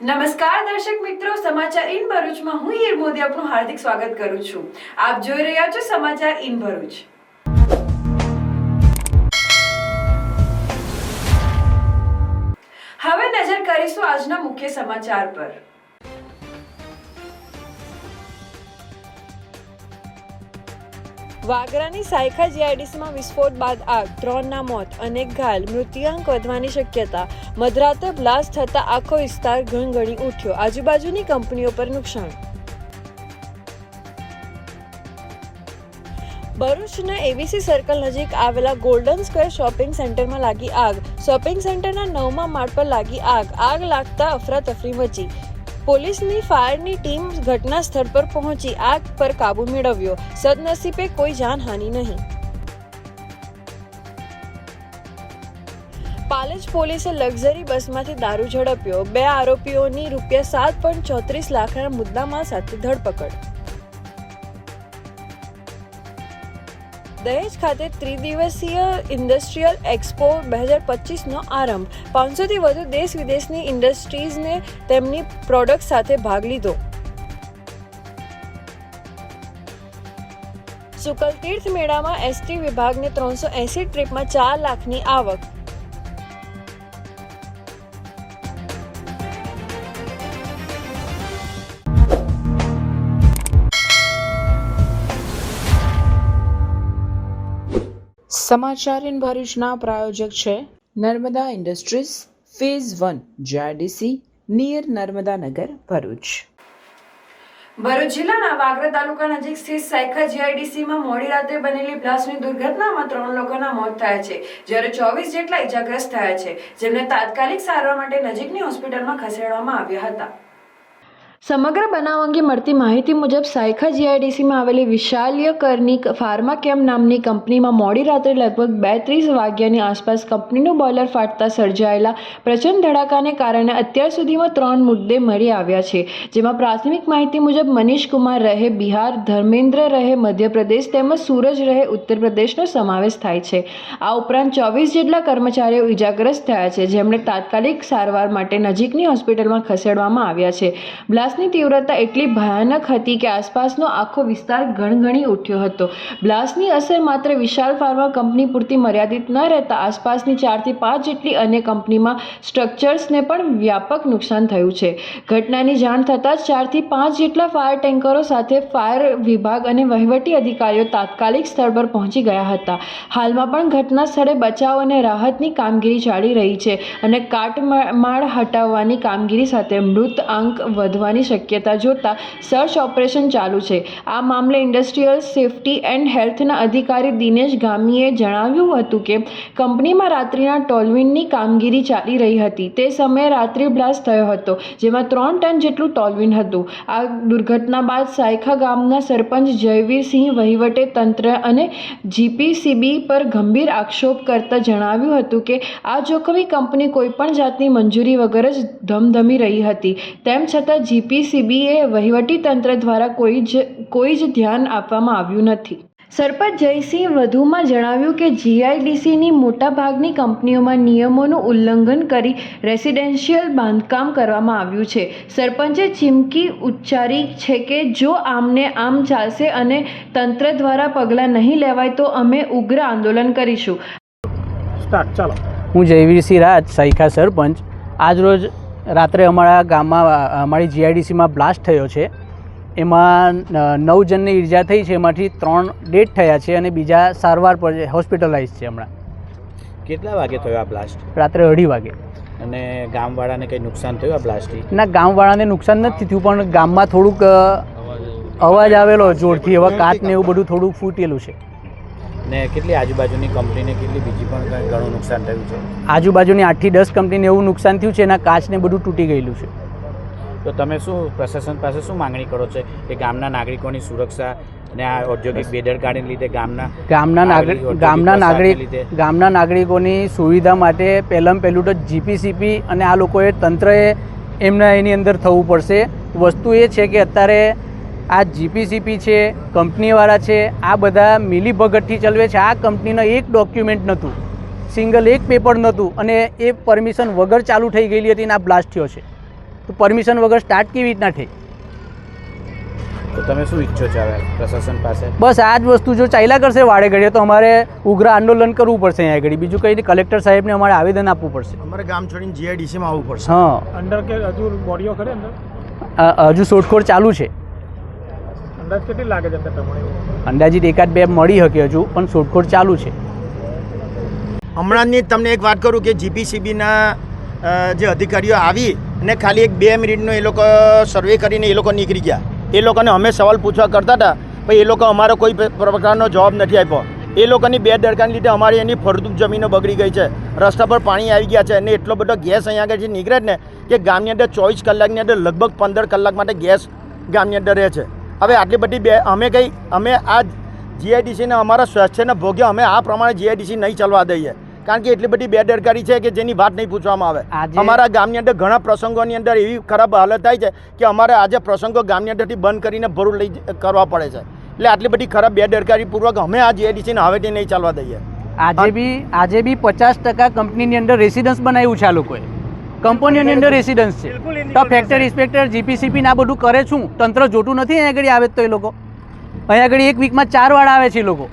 નમસ્કાર દર્શક મિત્રો, સમાચાર ઇન ભરૂચમાં હું હીર મોદી આપનું હાર્દિક સ્વાગત કરું છું। આપ જોઈ રહ્યા છો સમાચાર ઇન ભરૂચ। હવે નજર કરીશું આજના મુખ્ય સમાચાર પર। વાગરાની સાયખા જીઆઈડીસીમાં વિસ્ફોટ બાદ આગ, 3ના મોત, અનેક ઘાયલ, મૃત્યુઆંક વધવાની શક્યતા। મધરાતે બ્લાસ્ટ થતા આખો વિસ્તાર ગણગણી ઉઠ્યો, આજુબાજુની કંપનીઓ પર નુકસાન। ભરૂચના એબીસી સર્કલ નજીક આવેલા ગોલ્ડન સ્ક્વેર શોપિંગ સેન્ટરમાં લાગી આગ। શોપિંગ સેન્ટરના 9મા માળ પર લાગી આગ। આગ લાગતા અફરાતફરી મચી। પોલીસની ફાયરની ટીમ ઘટના સ્થળ પર પહોંચી આગ પર કાબુ મેળવ્યો। સદનસીબે કોઈ જાનહાનિ નહીં। પાલેજ પોલીસે લક્ઝરી બસમાંથી દારૂ ઝડપ્યો। 2 આરોપીઓની ₹7.34 લાખના મુદ્દામાલ સાથે ધરપકડ। દહેજ ખાતે ત્રિદિવસીય ઇન્ડસ્ટ્રીયલ એક્સપો 2025નો આરંભ। 500થી વધુ દેશ વિદેશની ઇન્ડસ્ટ્રીઝને તેમની પ્રોડક્ટ સાથે ભાગ લીધો। શુકલતીર્થ મેળામાં એસટી વિભાગને 380 ટ્રીપમાં 4 લાખની આવક। સમાચાર ઇન ભરૂચના પ્રાયોજક છે Narmada industries phase 1 GIDC near Narmada Nagar Bharuch. Bharuch જિલ્લાના વાગરા તાલુકા નજીક સ્થિત સાયખા જીઆઈડીસીમાં મોડી રાત્રે બનેલી બ્લાસ્ટની દુર્ઘટનામાં 3 લોકોના મોત થયા છે, જ્યારે 24 જેટલા ઇજાગ્રસ્ત થયા છે, જેમને તાત્કાલિક સારવાર માટે નજીકની હોસ્પિટલમાં ખસેડવામાં આવ્યા હતા। સમગ્ર બનાવ અંગે મળતી માહિતી મુજબ સાયખા જીઆઈડીસીમાં આવેલી વિશાલ્ય કર્નિક ફાર્માકેમ નામની કંપનીમાં મોડી રાત્રે લગભગ 2:30 વાગ્યાની આસપાસ કંપનીનું બોઇલર ફાટતા સર્જાયેલા પ્રચંડ ધડાકાને કારણે અત્યાર સુધીમાં 3 મૃતદેહ મળી આવ્યા છે, જેમાં પ્રાથમિક માહિતી મુજબ મનીષ કુમાર રહે બિહાર, ધર્મેન્દ્ર રહે મધ્યપ્રદેશ તેમજ સૂરજ રહે ઉત્તર પ્રદેશનો સમાવેશ થાય છે। આ ઉપરાંત 24 જેટલા કર્મચારીઓ ઇજાગ્રસ્ત થયા છે, જેમણે તાત્કાલિક સારવાર માટે નજીકની હોસ્પિટલમાં ખસેડવામાં આવ્યા છે। બ્લાસ્ટની તીવ્રતા એટલી ભયાનક હતી કે આસપાસનો આખો વિસ્તાર ગણગણી ઉઠ્યો હતો। બ્લાસ્ટની અસર માત્ર વિશાલ ફાર્મા કંપની પૂરતી મર્યાદિત ન રહેતા આસપાસની 4થી 5 જેટલી અન્ય કંપનીમાં સ્ટ્રક્ચર્સને પણ વ્યાપક નુકસાન થયું છે। ઘટનાની જાણ થતાં જ 4થી 5 જેટલા ફાયર ટેન્કરો સાથે ફાયર વિભાગ અને વહીવટી અધિકારીઓ તાત્કાલિક સ્થળ પર પહોંચી ગયા હતા। હાલમાં પણ ઘટના સ્થળે બચાવ અને રાહતની કામગીરી ચાલી રહી છે અને કાટમાળ હટાવવાની કામગીરી સાથે મૃત આંક વધવાની શક્યતા જોતા સર્ચ ઓપરેશન ચાલુ છે। આ મામલે ઇન્ડસ્ટ્રીયલ સેફટી એન્ડ હેલ્થના અધિકારી દિનેશ ગામીએ જણાવ્યું હતું કે કંપનીમાં રાત્રિના ટોલવિનની કામગીરી ચાલી રહી હતી। તે સમયે રાત્રિ બ્લાસ્ટ થયો હતો, જેમાં 3 ટન જેટલું ટોલવિન હતું। આ દુર્ઘટના બાદ સાયખા ગામના સરપંચ જયવીરસિંહ વહીવટી તંત્ર અને જીપીસીબી પર ગંભીર આક્ષેપ કરતા જણાવ્યું હતું કે આ જોખમી કંપની કોઈપણ જાતની મંજૂરી વગર જ ધમધમી રહી હતી, તેમ છતાં જીપીસીબીએ વહીવટી તંત્ર દ્વારા કોઈ જ ધ્યાન આપવામાં આવ્યું નથી। સરપંચ જયસિંહ વધુમાં જણાવ્યું કે જીઆઈડીસીની મોટાભાગની કંપનીઓમાં નિયમોનું ઉલ્લંઘન કરી રેસિડેન્શિયલ બાંધકામ કરવામાં આવ્યું છે। સરપંચે ચીમકી ઉચ્ચારી છે કે જો આમને આમ ચાલશે અને તંત્ર દ્વારા પગલાં નહીં લેવાય તો અમે ઉગ્ર આંદોલન કરીશું। હું જયવીરસિંહ રાજ, સાયખા સરપંચ। આજરોજ રાત્રે અમારા ગામમાં અમારી જીઆઈડીસીમાં બ્લાસ્ટ થયો છે। એમાં 9 જણને ઈજા થઈ છે, એમાંથી 3 ડેથ થયા છે અને બીજા સારવાર પર હોસ્પિટલાઇઝ છે। હમણાં કેટલા વાગે થયો આ બ્લાસ્ટ? રાત્રે 2:30 વાગે। અને ગામવાળાને કંઈ નુકસાન થયું આ બ્લાસ્ટથી? ના, ગામવાળાને નુકસાન નથી થયું, પણ ગામમાં થોડુંક અવાજ આવેલો જોરથી, હવે કાચ ને એવું બધું થોડુંક ફૂટેલું છે। ને કેટલી આજુબાજુની કંપનીને કેટલી બીજી પણ ઘણું નુકસાન થયું છે? આજુબાજુની 8થી 10 કંપનીને એવું નુકસાન થયું છે, એના કાચને બધું તૂટી ગયેલું છે। તો તમે શું પ્રશાસન પાસે શું માંગણી કરો છો કે ગામના નાગરિકોની સુરક્ષા અને આ ઔદ્યોગિક બેદરકારીને લીધે ગામના નાગરિકોની સુવિધા માટે પહેલું તો જીપીસીબી અને આ લોકોએ તંત્રએ એની અંદર થવું પડશે। વસ્તુ એ છે કે અત્યારે આ જીપીસીપી છે, કંપનીવાળા છે, આ બધા મિલીભગતથી ચલાવે છે। આ કંપનીનો એક ડોક્યુમેન્ટ નહોતું, સિંગલ એક પેપર નહોતું અને એ પરમિશન વગર ચાલુ થઈ ગયેલી હતી અને આ બ્લાસ્ટ થયો છે। તો પરમિશન વગર સ્ટાર્ટ કેવી રીતના થઈ? તો તમે શું ઈચ્છો છો હવે પ્રશાસન પાસે? બસ આ જ વસ્તુ જો ચાલ્યા કરશે વાડે ઘડીએ તો અમારે ઉગ્ર આંદોલન કરવું પડશે અહીંયા આગળ. બીજું કંઈ નહીં, કલેક્ટર સાહેબને અમારે આવેદન આપવું પડશે. અમારે ગામ છોડીને જીઆઈડીસીમાં આવવું પડશે. હા, અંડર કે હજુ બોડીઓ ખરી અંદર હજુ શોધખોળ ચાલુ છે. અંદાજ કેટલી લાગે છે તમને? અંદાજિત એકાદ બે મળી શકે હજુ, પણ શોધખોળ ચાલુ છે. હમણાંની તમને એક વાત કરું કે જીપીસીબીના જે અધિકારીઓ આવી અને ખાલી 1-2 મિનિટનો એ લોકો સર્વે કરીને એ લોકો નીકળી ગયા. એ લોકોને અમે સવાલ પૂછવા કરતા હતા, પણ એ લોકો અમારો કોઈ પ્રકારનો જવાબ નથી આપ્યો. એ લોકોની બેદરકારીને લીધે અમારી એની ફળદ્રુપ જમીનો બગડી ગઈ છે. રસ્તા પર પાણી આવી ગયા છે અને એટલો બધો ગેસ અહીંયા આગળથી નીકળે જ ને કે ગામની અંદર 24 કલાકની અંદર લગભગ 15 કલાક માટે ગેસ ગામની અંદર રહે છે. હવે આટલી બધી અમે આ જીઆઈડીસીને અમારા સ્વાસ્થ્યના ભોગે અમે આ પ્રમાણે જીઆઈડીસી નહીં ચાલવા દઈએ, કારણ કે એટલી બધી બેદરકારી છે કે જેની વાત નહીં પૂછવામાં આવે. અમારા ગામની અંદર ઘણા પ્રસંગોની અંદર એવી ખરાબ હાલત થાય છે કે અમારે આજે પ્રસંગો ગામની અંદરથી બંધ કરીને ભરૂચ લઈ કરવા પડે છે. એટલે આટલી બધી ખરાબ બેદરકારીપૂર્વક અમે આ જીઆઈડીસીને હવેથી નહીં ચાલવા દઈએ. આજે બી 50% કંપનીની અંદર રેસિડન્સ બનાવ્યું છે આ લોકોએ. કંપનીઓની અંદર રેસિડન્સ છે, તો ફેક્ટરી ઇન્સ્પેક્ટર જીપીસીપી ને આ બધું કરે છું, તંત્ર જોતું નથી અહીંયા આગળ આવે તો એ લોકો અહીંયા આગળ એક વીકમાં 4 વાર આવે છે એ લોકો.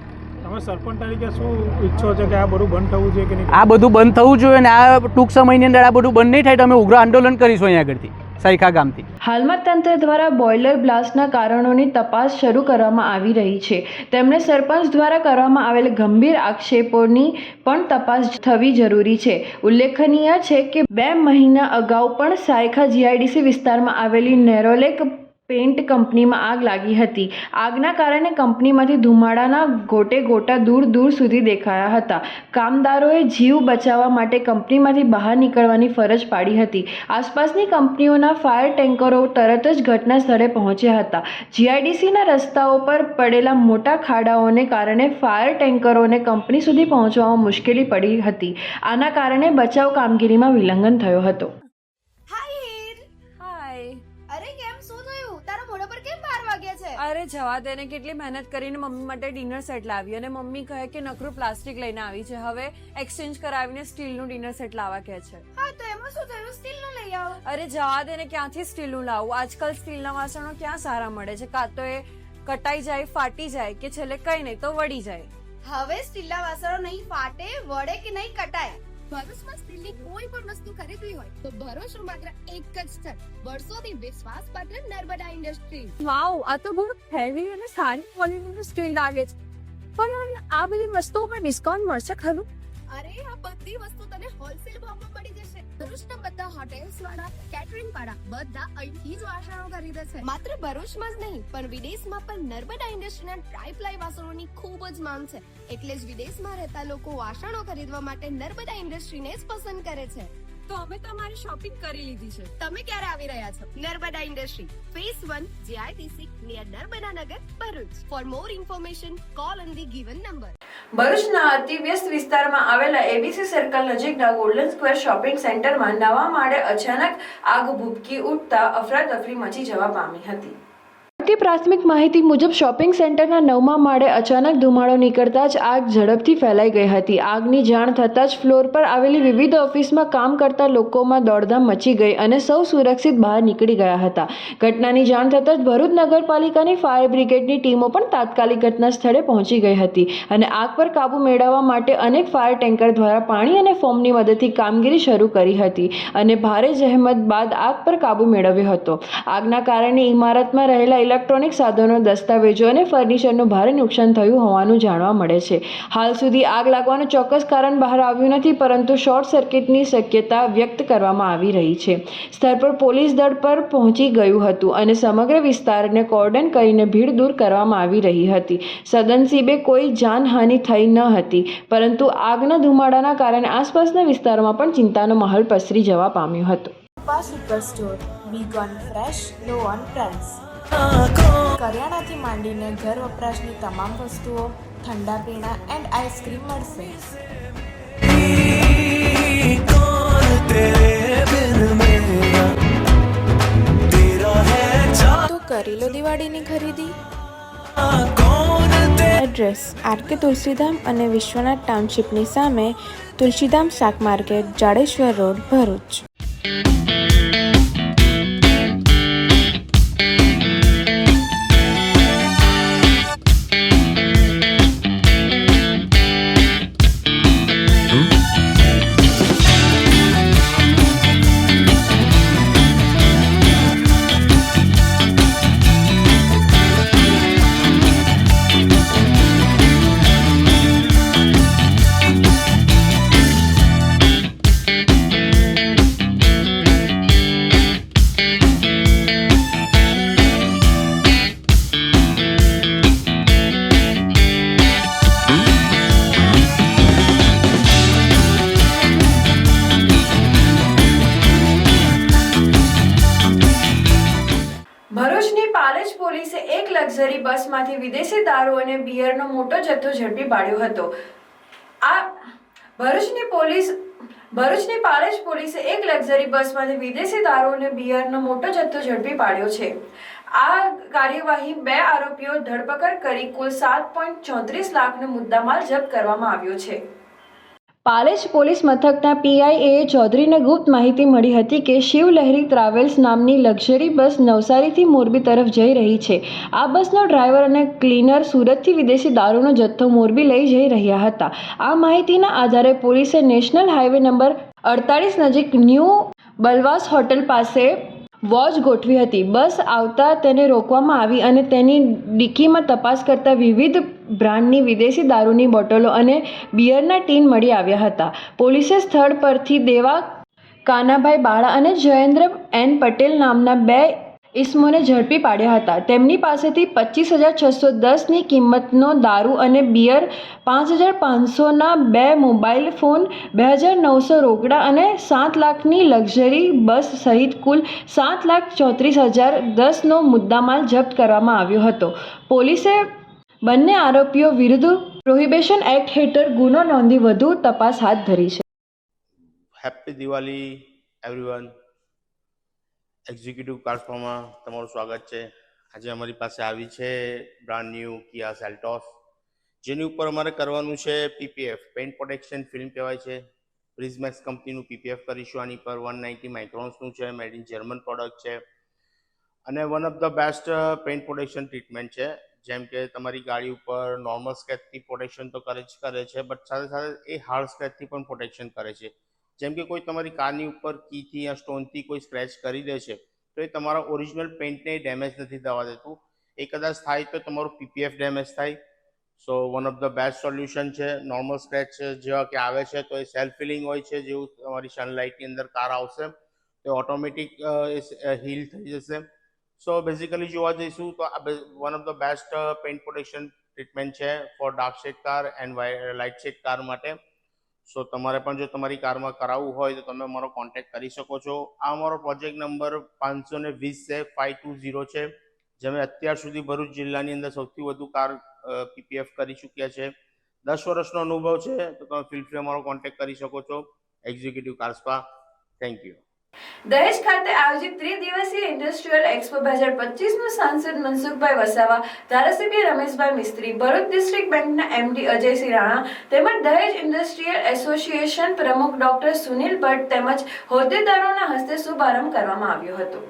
તમે સરપંચ તરીકે શું ઈચ્છો છો કે આ બધું બંધ થવું જોઈએ કે નહીં? આ બધું બંધ થવું જોઈએ અને આ ટૂંક સમયની અંદર આ બધું બંધ નહીં થાય તો અમે ઉગ્ર આંદોલન કરીશું અહીંયા આગળથી સાયખા ગામથી. હાલમાં તંત્ર દ્વારા બોઇલર બ્લાસ્ટના કારણોની તપાસ શરૂ કરવામાં આવી રહી છે. તેમણે સરપંચ દ્વારા કરવામાં આવેલ ગંભીર આક્ષેપોની પણ તપાસ થવી જરૂરી છે. ઉલ્લેખનીય છે કે 2 મહિના અગાઉ પણ સાયખા જીઆઈડીસી વિસ્તારમાં આવેલી નેરોલેક પેન્ટ કંપનીમાં આગ લાગી હતી. આગના કારણે કંપનીમાંથી ધુમાડાના ગોટા દૂર દૂર સુધી દેખાયા હતા. કામદારોએ જીવ બચાવવા માટે કંપનીમાંથી બહાર નીકળવાની ફરજ પાડી હતી. આસપાસની કંપનીઓના ફાયર ટેન્કરો તરત જ ઘટના સ્થળે પહોંચ્યા હતા. જીઆઈડીસીના રસ્તાઓ પર પડેલા મોટા ખાડાઓને કારણે ફાયર ટેન્કરોને કંપની સુધી પહોંચવામાં મુશ્કેલી પડી હતી. આના કારણે બચાવ કામગીરીમાં વિલંબન થયો હતો. અરે જવા દે ને, કેટલી મહેનત કરીને મમ્મી માટે ડિનર સેટ લાવી અને મમ્મી કહે કે નકરું પ્લાસ્ટિક લઈને આવી છે, હવે એક્સચેન્જ કરાવીને સ્ટીલનું ડિનર સેટ લાવવા કહે છે. હા તો એમાં શું થયું, સ્ટીલનું લઈ આવો. અરે જવા દે ને, ક્યાંથી સ્ટીલનું લાવું? આજકાલ સ્ટીલના વાસણો ક્યાં સારા મળે છે? કાં તો એ કટાઈ જાય, ફાટી જાય કે છેલ્લે કઈ નહીં તો વળી જાય. હવે સ્ટીલના વાસણો નહીં ફાટે, વળે કે નહીં કટાય. ભરૂચમાં સ્ટીલની કોઈ પણ વસ્તુ ખરીદવી હોય તો ભરૂચનું માત્ર એક જ સ્થળ, વર્ષોથી વિશ્વાસપાત્ર નર્મદા ઇન્ડસ્ટ્રીઝ. વાવ, આ તો બહુ હેવી અને સારી ક્વોલિટીનું સ્ટીલ લાગે છે. પણ આ બધી વસ્તુઓ પર ડિસ્કાઉન્ટ મળશે ખરું? અરે આ બધી વસ્તુ તને હોલસેલ ભાવમાં મળી જશે. ભરૂચના બધા હોટેલ્સ વાળા, કેટરિંગ વાળા બધા અહીંથી જ વાસણો ખરીદે છે. માત્ર ભરૂચમાં જ નહીં પણ વિદેશમાં પણ નર્મદા ઇન્ડસ્ટ્રીના ટ્રાયપ્લાય વાસણોની ખૂબ જ માંગ છે. એટલે જ વિદેશમાં રહેતા લોકો વાસણો ખરીદવા માટે નર્મદા ઇન્ડસ્ટ્રીને જ પસંદ કરે છે. તો અમે તમારી શોપિંગ કરી લીધી છે. તમે ક્યારે આવી રહ્યા છો? Narmada industry phase 1 GIDC near Narmada Nagar, Bharuch. For more information call on the given number. ભરૂચના અતિ વ્યસ્ત વિસ્તારમાં આવેલા એબીસી સર્કલ નજીકના ગોલ્ડન સ્ક્વેર શોપિંગ સેન્ટરમાં નવા માળે અચાનક આગ ભભૂકી ઉઠતા અફરાતફરી મચી જવા પામી હતી. પ્રાથમિક માહિતી મુજબ શોપિંગ સેન્ટરના 9મા માળે અચાનક ધુમાડો નીકળતા જ આગ ઝડપથી ફેલાઈ ગઈ હતી. આગની જાણ થતાં જ ફ્લોર પર આવેલી વિવિધ ઓફિસમાં કામ કરતા લોકોમાં દોડધામ મચી ગઈ અને સૌ સુરક્ષિત બહાર નીકળી ગયા હતા. ઘટનાની જાણ થતાં જ ભરૂચ નગરપાલિકાની ફાયર બ્રિગેડની ટીમો પણ તાત્કાલિક ઘટના સ્થળે પહોંચી ગઈ હતી અને આગ પર કાબૂ મેળવવા માટે અનેક ફાયર ટેન્કર દ્વારા પાણી અને ફોમની મદદથી કામગીરી શરૂ કરી હતી અને ભારે જહેમત બાદ આગ પર કાબૂ મેળવ્યો હતો. આગના કારણે ઇમારતમાં રહેલા ઇલેક્ટ્રોનિક સાધનો, દસ્તાવેજો અને ફર્નિચરનું ભારે નુકસાન થયું હોવાનું જાણવા મળે છે. હાલ સુધી આગ લાગવાનું ચોક્કસ કારણ બહાર આવ્યું નથી, પરંતુ શોર્ટ સર્કિટની શક્યતા વ્યક્ત કરવામાં આવી રહી છે. સ્થળ પર પોલીસ દળ પર પહોંચી ગયું હતું અને સમગ્ર વિસ્તારને કોર્ડન કરીને ભીડ દૂર કરવામાં આવી રહી હતી. સદનસીબે કોઈ જાનહાનિ થઈ ન હતી, પરંતુ આગના ધુમાડાના કારણે આસપાસના વિસ્તારોમાં પણ ચિંતાનો માહોલ પસરી જવા પામ્યો હતો. Super store, big on fresh, low on price. કરિયાણાથી માંડીને ઘર વપરાશની તમામ વસ્તુઓ, ઠંડા પીણા એન્ડ આઈસ્ક્રીમ મળશે. તો કરી લો દિવાળીની ખરીદી. એડ્રેસ: આરકે તુલસીધામ અને વિશ્વનાથ ટાઉનશીપની સામે, તુલસીધામ શાક માર્કેટ, જાડેશ્વર રોડ, ભરૂચ. બસમાંથી વિદેશી દારૂ અને બિયરનો મોટો જથ્થો ઝડપી પાડ્યો હતો. આ ભરૂચની પાલેજ પોલીસે એક લક્ઝરી બસમાંથી વિદેશી દારૂ અને બિયરનો મોટો જથ્થો ઝડપી પાડ્યો છે. આ કાર્યવાહી 2 આરોપીઓ ધરપકડ કરી કુલ 7.34 લાખનો મુદ્દામાલ જપ્ત કરવામાં આવ્યો છે. પાલેજ પોલીસ મથકના પીઆઈએ ચૌધરીને ગુપ્ત માહિતી મળી હતી કે શિવલહેરી ટ્રાવેલ્સ નામની લક્ઝરી બસ નવસારીથી મોરબી તરફ જઈ રહી છે. આ બસનો ડ્રાઈવર અને ક્લીનર સુરતથી વિદેશી દારૂનો જથ્થો મોરબી લઈ જઈ રહ્યા હતા. આ માહિતીના આધારે પોલીસે નેશનલ હાઈવે નંબર 48 નજીક ન્યૂ બલવાસ હોટલ પાસે વોચ ગોઠવી હતી. બસ આવતા તેને રોકવામાં આવી અને તેની ડિક્કીમાં તપાસ કરતા વિવિધ બ્રાન્ડની વિદેશી દારૂની બોટલો અને બિયરના ટીન મળી આવ્યા હતા. પોલીસે સ્થળ પરથી દેવા કાનાભાઈ બાળા અને જયેન્દ્ર એન પટેલ નામના 2 ઇસમોને ઝડપી પાડ્યા હતા. તેમની પાસેથી 25,610ની કિંમતનો દારૂ અને બિયર, 5,500ના 2 મોબાઈલ ફોન, 2,900 રોકડા અને 7 લાખની લક્ઝરી બસ સહિત કુલ 7,34,010નો મુદ્દામાલ જપ્ત કરવામાં આવ્યો હતો. પોલીસે બંને આરોપીઓ વિરુદ્ધ પ્રોહિબિશન એક્ટ હેઠળ ગુનો નોંધી વધુ તપાસ હાથ ધરી છે. Happy Diwali everyone. એક્ઝિક્યુટિવ કાર્સમાં તમારું સ્વાગત છે. આજે અમારી પાસે આવી છે બ્રાન્ડ ન્યૂ કિયા સેલ્ટોસ, જેની ઉપર અમારે કરવાનું છે પીપીએફ, પેઇન્ટ પ્રોટેક્શન ફિલ્મ કહેવાય છે. પ્રિઝમેક્સ કંપનીનું પીપીએફ કરીશું. આની પર 190 માઇક્રોન્સનું છે, મેડ ઇન જર્મન પ્રોડક્ટ છે અને one of the best paint protection treatment છે. જેમ કે તમારી ગાડી ઉપર નોર્મલ સ્ક્રેચથી પ્રોટેક્શન તો કરે છે, બટ સાથે સાથે એ હાર્ડ સ્ક્રેચથી પણ પ્રોટેક્શન કરે છે. જેમ કે કોઈ તમારી કારની ઉપર કીથી યા સ્ટોનથી કોઈ સ્ક્રેચ કરી દે છે તો એ તમારા ઓરિજિનલ પેઇન્ટને ડેમેજ નથી થવા દેતું. એ કદાચ થાય તો તમારું પીપીએફ ડેમેજ થાય. So one of the best solution છે. નોર્મલ સ્ક્રેચ જેવા કે આવે છે તો એ સેલ્ફ હિલિંગ હોય છે. જેવું તમારી સનલાઇટની અંદર કાર આવશે તો ઓટોમેટિક હીલ થઈ જશે. સો બેઝિકલી જોવા જઈશું તો આ one of the best paint protection treatment છે for dark shade car and light shade car માટે. સો તમારે પણ જો તમારી કારમાં કરાવવું હોય તો તમે અમારો કોન્ટેક્ટ કરી શકો છો. આ અમારો પ્રોજેક્ટ નંબર 520 છે, 520 છે, જેમે અત્યાર સુધી ભરૂચ જિલ્લાની અંદર સૌથી વધુ કાર પીપીએફ કરી ચૂક્યા છે. 10 વર્ષનો અનુભવ છે, તો તમે ફીલ ફ્રી અમારો કોન્ટેક્ટ કરી શકો છો એક્ઝિક્યુટિવ કાર્સમાં. Thank you. દહેજ ખાતે આયોજિત 3 દિવસીય ઇન્ડસ્ટ્રીયલ એક્સપો 2025નું સાંસદ મનસુખભાઈ વસાવા, ધારાસભ્ય રમેશભાઈ મિસ્ત્રી, ભરૂચ ડિસ્ટ્રિક્ટ બેંકના એમડી અજયસિંહ રાણા તેમજ દહેજ ઇન્ડસ્ટ્રીયલ એસોસિએશન પ્રમુખ ડોક્ટર સુનિલ ભટ્ટ તેમજ હોદ્દેદારોના હસ્તે શુભારંભ કરવામાં આવ્યો હતો.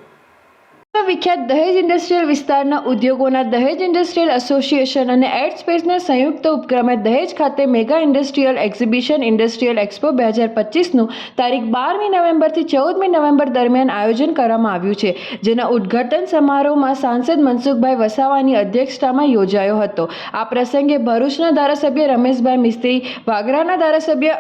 વિખ્યાત દહેજ ઇન્ડસ્ટ્રીયલ વિસ્તારના ઉદ્યોગોના દહેજ ઇન્ડસ્ટ્રીયલ એસોસિએશન અને એડ સ્પેસના સંયુક્ત ઉપક્રમે દહેજ ખાતે mega industrial exhibition industrial expo 2025નું તારીખ 12મી નવેમ્બરથી 14મી નવેમ્બર દરમિયાન આયોજન કરવામાં આવ્યું છે, જેના ઉદ્ઘાટન સમારોહમાં સાંસદ મનસુખભાઈ વસાવાની અધ્યક્ષતામાં યોજાયો હતો. આ પ્રસંગે ભરૂચના ધારાસભ્ય રમેશભાઈ મિસ્ત્રી, વાગરાના ધારાસભ્ય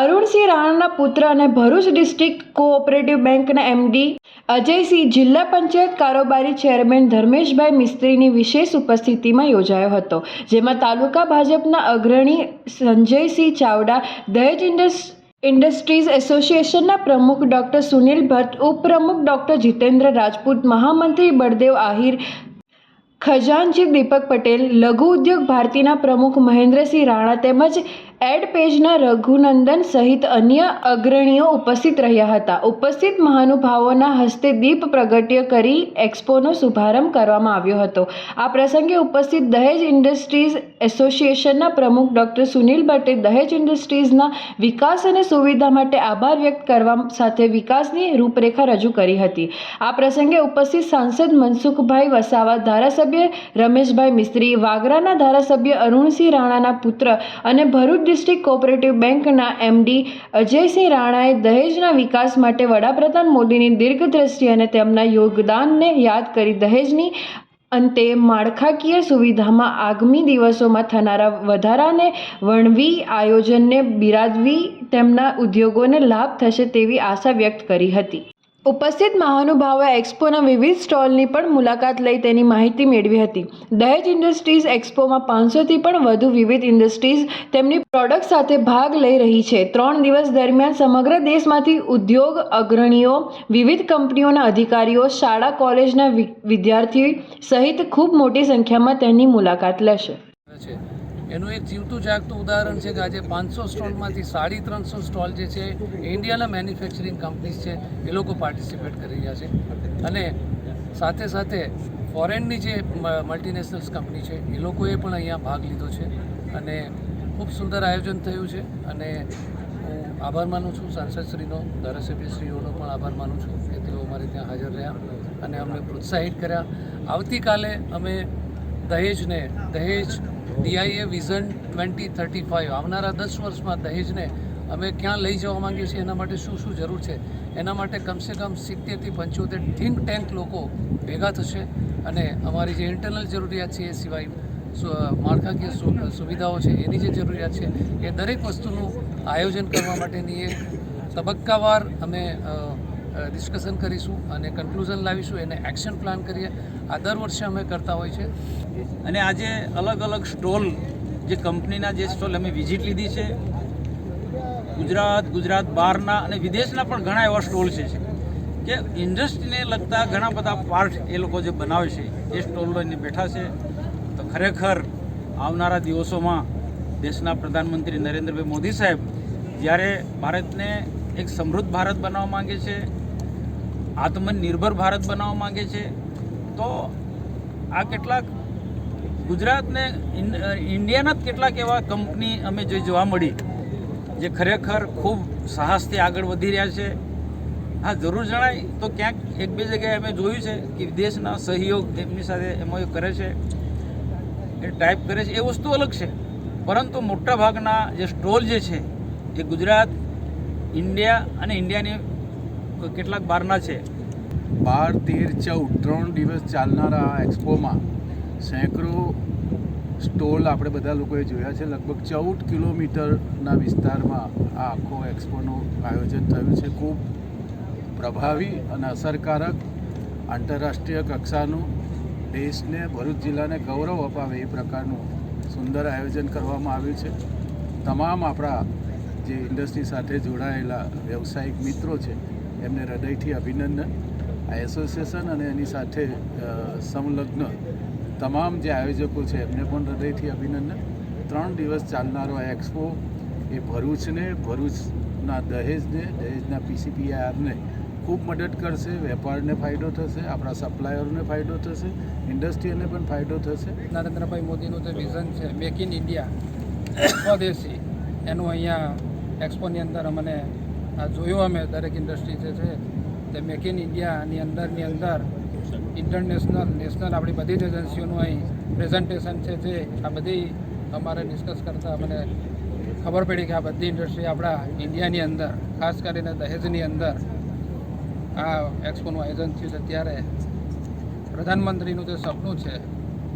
અરુણસિંહ રાણાના પુત્ર અને ભરૂચ ડિસ્ટ્રિક્ટ કોઓપરેટિવ બેંકના એમડી અજયસિંહ, જિલ્લા પંચાયત કારોબારી ચેરમેન ધર્મેશભાઈ મિસ્ત્રીની વિશેષ ઉપસ્થિતિમાં યોજાયો હતો, જેમાં તાલુકા ભાજપના અગ્રણી સંજયસિંહ ચાવડા, દહેજ ઇન્ડસ્ટ્રીઝ એસોસિએશનના પ્રમુખ ડોક્ટર સુનિલ ભટ્ટ, ઉપપ્રમુખ ડોક્ટર જીતેન્દ્ર રાજપૂત, મહામંત્રી બળદેવ આહિર, ખજાનચી દીપક પટેલ, લઘુ ઉદ્યોગ ભારતીના પ્રમુખ મહેન્દ્રસિંહ રાણા તેમજ એડ પેજના રઘુનંદન સહિત અન્ય અગ્રણીઓ ઉપસ્થિત રહ્યા હતા. ઉપસ્થિત મહાનુભાવોના હસ્તે દીપ પ્રગટ્ય કરી એક્સપોનો શુભારંભ કરવામાં આવ્યો હતો. આ પ્રસંગે ઉપસ્થિત દહેજ ઇન્ડસ્ટ્રીઝ એસોસિએશનના પ્રમુખ ડોક્ટર સુનિલ ભટ્ટે દહેજ ઇન્ડસ્ટ્રીઝના વિકાસ અને સુવિધા માટે આભાર વ્યક્ત કરવા સાથે વિકાસની રૂપરેખા રજૂ કરી હતી. આ પ્રસંગે ઉપસ્થિત સાંસદ મનસુખભાઈ વસાવા, ધારાસભ્ય રમેશભાઈ મિસ્ત્રી, વાગરાના ધારાસભ્ય અરુણસિંહ રાણાના પુત્ર અને ભરૂચ ડિસ્ટ્રિક્ટ કોઓપરેટિવ બેંકના એમડી અજયસિંહ રાણાએ દહેજના વિકાસ માટે વડાપ્રધાન મોદીની દીર્ઘદ્રષ્ટિ અને તેમના યોગદાનને યાદ કરી દહેજની અંતે માળખાકીય સુવિધામાં આગામી દિવસોમાં થનારા વધારાને વણવી આયોજનને બિરાદવી તેમના ઉદ્યોગોને લાભ થશે તેવી આશા વ્યક્ત કરી હતી. ઉપસ્થિત મહાનુભાવોએ એક્સપોના વિવિધ સ્ટોલની પણ મુલાકાત લઈ તેની માહિતી મેળવી હતી. દહેજ ઇન્ડસ્ટ્રીઝ એક્સપોમાં 500થી પણ વધુ વિવિધ ઇન્ડસ્ટ્રીઝ તેમની પ્રોડક્ટ સાથે ભાગ લઈ રહી છે. 3 દિવસ દરમિયાન સમગ્ર દેશમાંથી ઉદ્યોગ અગ્રણીઓ, વિવિધ કંપનીઓના અધિકારીઓ, શાળા કોલેજના વિદ્યાર્થીઓ સહિત ખૂબ મોટી સંખ્યામાં તેની મુલાકાત લેશે. એનું એક જીવતું જાગતું ઉદાહરણ છે કે આજે 500 સ્ટોલમાંથી 350 સ્ટોલ જે છે ઇન્ડિયાના મેન્યુફેક્ચરિંગ કંપનીઝ છે એ લોકો પાર્ટિસિપેટ કરી રહ્યા છે. અને સાથે સાથે ફોરેનની જે મલ્ટીનેશનલ્સ કંપની છે એ લોકોએ પણ અહીંયા ભાગ લીધો છે અને ખૂબ સુંદર આયોજન થયું છે. અને હું આભાર માનું છું સાંસદશ્રીનો, ધારાસભ્યશ્રીઓનો પણ આભાર માનું છું કે તેઓ અમારે ત્યાં હાજર રહ્યા અને અમને પ્રોત્સાહિત કર્યા. આવતીકાલે અમે દહેજ DIA વિઝન 2035 આવનારા 10 વર્ષમાં દહેજને અમે ક્યાં લઈ જવા માંગીએ છીએ, એના માટે શું શું જરૂર છે, એના માટે કમસે કમ 70થી 75 થિંક ટેન્ક લોકો ભેગા થશે અને અમારી જે ઇન્ટરનલ જરૂરિયાત છે એ સિવાય માળખાકીય સુવિધાઓ છે એની જે જરૂરિયાત છે એ દરેક વસ્તુનું આયોજન કરવા માટેની એક તબક્કાવાર અમે ડિસ્કશન કરીશું અને કન્ક્લુઝન લાવીશું, એને એક્શન પ્લાન કરીએ. આ દર વર્ષે અમે કરતા હોય છે. અને આજે અલગ અલગ સ્ટોલ, જે કંપનીના જે સ્ટોલ અમે વિઝિટ લીધી છે, ગુજરાત બહારના અને વિદેશના પણ ઘણા એવા સ્ટોલ છે કે ઇન્ડસ્ટ્રીને લગતા ઘણા બધા પાર્ટ એ લોકો જે બનાવે છે એ સ્ટોલ લઈને બેઠા છે. તો ખરેખર આવનારા દિવસોમાં દેશના પ્રધાનમંત્રી નરેન્દ્રભાઈ મોદી સાહેબ જ્યારે ભારતને એક સમૃદ્ધ ભારત બનાવવા માંગે છે, આત્મનિર્ભર ભારત બનાવવા માંગે છે, તો આ કેટલાક ગુજરાતને ઇન્ડિયાના જ કેટલાક એવા કંપની અમે જોવા મળી જે ખરેખર ખૂબ સાહસથી આગળ વધી રહ્યા છે. હા, જરૂર જણાય તો ક્યાંક એક બે જગ્યાએ અમે જોયું છે કે વિદેશના સહયોગ એમની સાથે MOU કરે છે, એ ટાઈપ કરે છે, એ વસ્તુ અલગ છે. પરંતુ મોટાભાગના જે સ્ટોલ જે છે એ ગુજરાત, ઇન્ડિયા અને ઇન્ડિયાની કેટલાક બહારના છે. 12, 13, 14 3 દિવસ ચાલનારા આ એક્સપોમાં સેંકડો સ્ટોલ આપણે બધા લોકોએ જોયા છે. લગભગ 14 કિલોમીટરના વિસ્તારમાં આ આખો એક્સપોનું આયોજન થયું છે. ખૂબ પ્રભાવી અને અસરકારક, આંતરરાષ્ટ્રીય કક્ષાનું, દેશને, ભરૂચ જિલ્લાને ગૌરવ અપાવે એ પ્રકારનું સુંદર આયોજન કરવામાં આવ્યું છે. તમામ આપણા જે ઇન્ડસ્ટ્રી સાથે જોડાયેલા વ્યવસાયિક મિત્રો છે એમને હૃદયથી અભિનંદન. આ એસોસિએશન અને એની સાથે સંલગ્ન તમામ જે આયોજકો છે એમને પણ હૃદયથી અભિનંદન. 3 દિવસ ચાલનારો આ એક્સપો એ ભરૂચને, ભરૂચના દહેજના PCPIRને ખૂબ મદદ કરશે. વેપારને ફાયદો થશે, આપણા સપ્લાયરોને ફાયદો થશે, ઇન્ડસ્ટ્રીને પણ ફાયદો થશે. નરેન્દ્રભાઈ મોદીનું જે વિઝન છે મેક ઇન ઇન્ડિયા, સ્વદેશી, એનું અહીંયા એક્સપોની અંદર અમને જોયું. અમે દરેક ઇન્ડસ્ટ્રી જે છે તે મેક ઇન ઇન્ડિયાની અંદર ઇન્ટરનેશનલ, નેશનલ આપણી બધી જ એજન્સીઓનું અહીં પ્રેઝન્ટેશન છે. જે આ બધી અમારે ડિસ્કસ કરતાં મને ખબર પડી કે આ બધી ઇન્ડસ્ટ્રી આપણા ઇન્ડિયાની અંદર, ખાસ કરીને દહેજની અંદર આ એક્સપોનું આયોજન થયું છે. ત્યારે પ્રધાનમંત્રીનું જે સપનું છે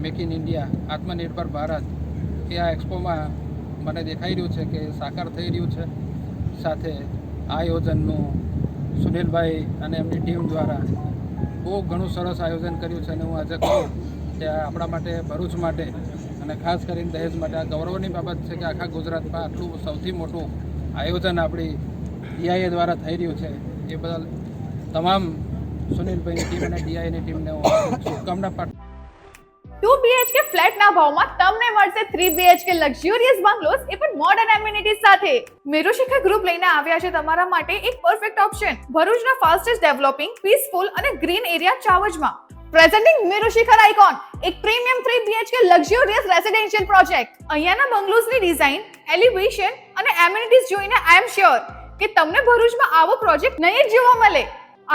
મેક ઇન ઇન્ડિયા, આત્મનિર્ભર ભારત, એ આ એક્સપોમાં મને દેખાઈ રહ્યું છે કે સાકાર થઈ રહ્યું છે. સાથે આ આયોજનનું સુનિલભાઈ અને એમની ટીમ દ્વારા બહુ ઘણું સરસ આયોજન કર્યું છે. અને હું આજે કહું કે આપણા માટે, ભરૂચ માટે અને ખાસ કરીને દહેજ માટે આ ગૌરવની બાબત છે કે આખા ગુજરાતમાં આટલું સૌથી મોટું આયોજન આપણી DIA દ્વારા થઈ રહ્યું છે. એ બદલ તમામ સુનિલભાઈની ટીમ અને DIAની ટીમને હું શુભકામના પાઠવું. 2 BHK ફ્લેટના ભાવમાં તમને મળશે 3 BHK લક્ઝુરિયસ બંગલોઝ, એ પણ મોડર્ન એમ્યુનિટીઝ સાથે. મેરુશિખર ગ્રુપ લઈને આવ્યા છે તમારા માટે એક પરફેક્ટ ઓપ્શન ભરૂચના ફાસ્ટેસ્ટ ડેવલપિંગ, પીસફુલ અને ગ્રીન એરિયા ચાવજમાં. પ્રેઝન્ટિંગ મેરુશિખર આઇકોન, એક premium 3 BHK luxurious residential project. અહીંયાના બંગલોઝની ડિઝાઇન, એલિવેશન અને એમ્યુનિટીઝ જોઈને આઈ એમ શ્યોર કે તમને ભરૂચમાં આવો પ્રોજેક્ટ નહીં જ જોવા મળે.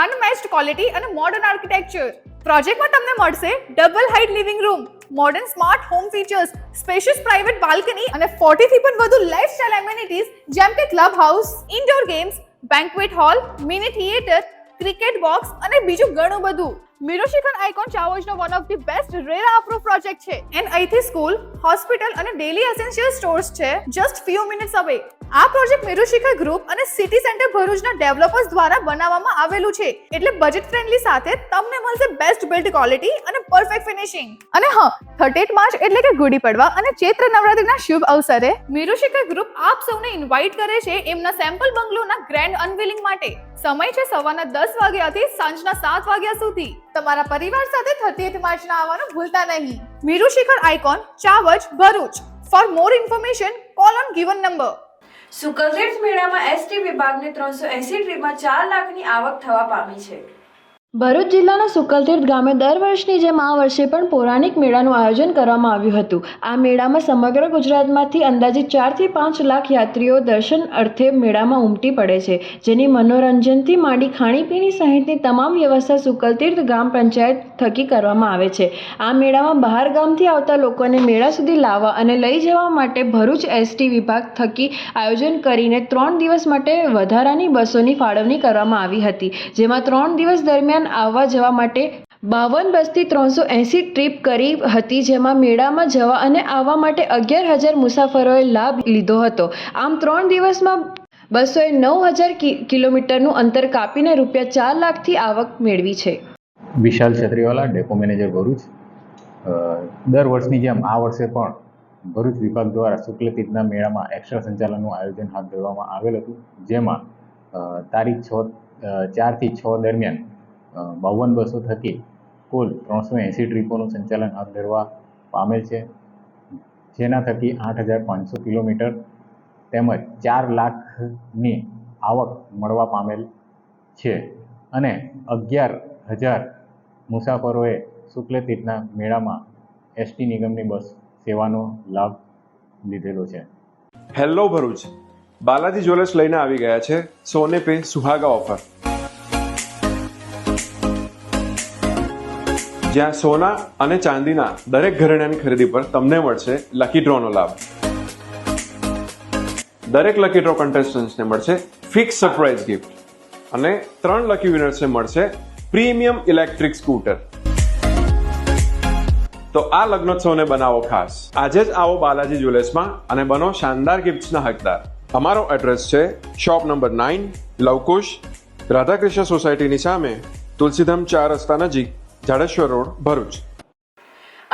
અનમેચ્ડ ક્વોલિટી અને મોડર્ન આર્કિટેક્ચર. પ્રોજેક્ટમાં તમને મળશે double height living room, modern smart home features, spacious private balcony અને 40 થી પણ વધુ લાઇફસ્ટાઇલ એમ્યુનિટીઝ જેમ કે club house, indoor games, banquet hall, mini theatre, cricket box અને બીજું ઘણું બધું. મેરુશિખર આઇકોન ચાવજનો one of the best RERA approve project છે. એન્ડ અહીંથી સ્કૂલ, હોસ્પિટલ અને ડેલી એસેન્શિયલ સ્ટોર્સ છે જસ્ટ few minutes away. આ પ્રોજેક્ટ મેરુશિખર ગ્રુપ અને સિટી સેન્ટર ભરૂચના ડેવલપર્સ દ્વારા બનાવવામાં આવેલું છે, એટલે બજેટ ફ્રેન્ડલી સાથે તમને મળશે બેસ્ટ બિલ્ડ ક્વોલિટી અને પરફેક્ટ ફિનિશિંગ. અને હા, 38 માર્ચ એટલે કે ગુડી પડવા અને ચૈત્ર નવરાત્રિના શુભ અવસરે મેરુશિખર ગ્રુપ આપ સૌને ઇન્વાઇટ કરે છે એમના સેમ્પલ બંગલોના ગ્રેન્ડ અનવીલિંગ માટે. સમય છે સવારના 10 વાગ્યાથી સાંજના 7 વાગ્યા સુધી. તમારા પરિવાર સાથે 38 માર્ચના આવવાનું ભૂલતા નહીં. Merushikhar icon, Chavaj, Bharuch. For more information call on given number. Shuklatirth મેળામાં એસટી વિભાગને 380 ટ્રીપમાં 4 લાખની આવક થવા પામી છે. ભરૂચ જિલ્લાના સુકલતીર્થ ગામે દર વર્ષની જેમ આ વર્ષે પણ પૌરાણિક મેળાનું આયોજન કરવામાં આવ્યું હતું. આ મેળામાં સમગ્ર ગુજરાતમાંથી અંદાજિત 4 થી 5 લાખ યાત્રીઓ દર્શન અર્થે મેળામાં ઉમટી પડે છે, જેની મનોરંજનથી માંડી ખાણીપીણી સહિતની તમામ વ્યવસ્થા સુકલતીર્થ ગ્રામ પંચાયત થકી કરવામાં આવે છે. આ મેળામાં બહાર ગામથી આવતા લોકોને મેળા સુધી લાવવા અને લઈ જવા માટે ભરૂચ એસટી વિભાગ થકી આયોજન કરીને 3 દિવસ માટે વધારાની બસોની ફાળવણી કરવામાં આવી હતી, જેમાં 3 દિવસ દરમિયાન આવવા જવા માટે 52 બસથી 380 ટ્રીપ કરી હતી, જેમાં મેળામાં જવા અને આવવા માટે 11,000 મુસાફરોએ લાભ લીધો હતો. આમ 3 દિવસમાં બસોએ 9,000 કિલોમીટરનું અંતર કાપીને રૂપિયા 4 લાખથી આવક મેળવી છે. વિશાલ છત્રીવાલા, ડેપો મેનેજર ભરૂચ. દર વર્ષની જેમ આ વર્ષે પણ ભરૂચ વિભાગ દ્વારા શુક્લતીર્થના મેળામાં એક્સ્ટ્રા સંચાલનનું આયોજન હાથ ધરવામાં આવેલ હતું, જેમાં તારીખ 4 થી 6 દરમિયાન 52 બસો થકી કુલ 380 ટ્રીપોનું સંચાલન હાથ ધરવા પામેલ છે, જેના થકી 8,500 કિલોમીટર તેમજ 4 લાખની આવક મળવા પામેલ છે અને 11,000 મુસાફરોએ શુક્લતીર્થના મેળામાં એસટી નિગમની બસ સેવાનો લાભ લીધેલો છે. હેલો ભરૂચ, બાલાજી જ્વેલર્સ લઈને આવી ગયા છે સોને પે સુહાગા ઓફર, જ્યાં સોના અને ચાંદીના દરેક ઘરેણાની ખરીદી પર તમને મળશે લકી ડ્રોનો લાભ. દરેક લકી ડ્રો કન્ટેસ્ટન્ટ્સને મળશે ફિક્સ સરપ્રાઇઝ ગિફ્ટ અને 3 લકી વિનર્સને મળશે પ્રીમિયમ ઇલેક્ટ્રિક સ્કૂટર. તો આ લગ્નોત્સવને બનાવો ખાસ. આજે જ આવો બાલાજી જ્વેલર્સમાં અને બનો શાનદાર ગિફ્ટ્સના હકદાર. અમારો એડ્રેસ છે શોપ નંબર 9, લવકુશ, રાધાકૃષ્ણ સોસાયટીની સામે, તુલસીધામ 4 રસ્તા નજીક, Jadeshwar road, Bharuch.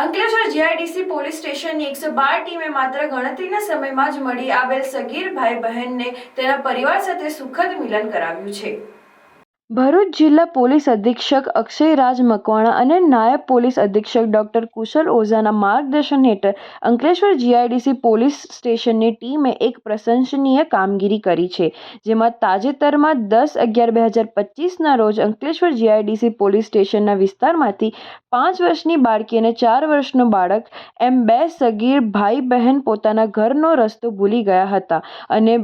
Ankleshwar GIDC police સ્ટેશનની 112 ટીમે માત્ર ગણતરીના સમયમાં જ મળી આવેલ સગીર ભાઈ બહેનને તેના પરિવાર સાથે સુખદ મિલન કરાવ્યું છે. ભરૂચ જિલ્લા પોલીસ અધિક્ષક અક્ષયરાજ મકવાણા અને નાયબ પોલીસ અધિક્ષક ડોક્ટર કુશલ ઓઝાના માર્ગદર્શન હેઠળ અંકલેશ્વર જીઆઈડીસી પોલીસ સ્ટેશનની ટીમે એક પ્રશંસનીય કામગીરી કરી છે, જેમાં તાજેતરમાં 10/11/2025ના રોજ અંકલેશ્વર જીઆઈડીસી પોલીસ સ્ટેશનના વિસ્તારમાંથી 5 વર્ષની બાળકી અને 4 વર્ષનો બાળક એમ 2 સગીર ભાઈ બહેન પોતાના ઘરનો રસ્તો ભૂલી ગયા હતા અને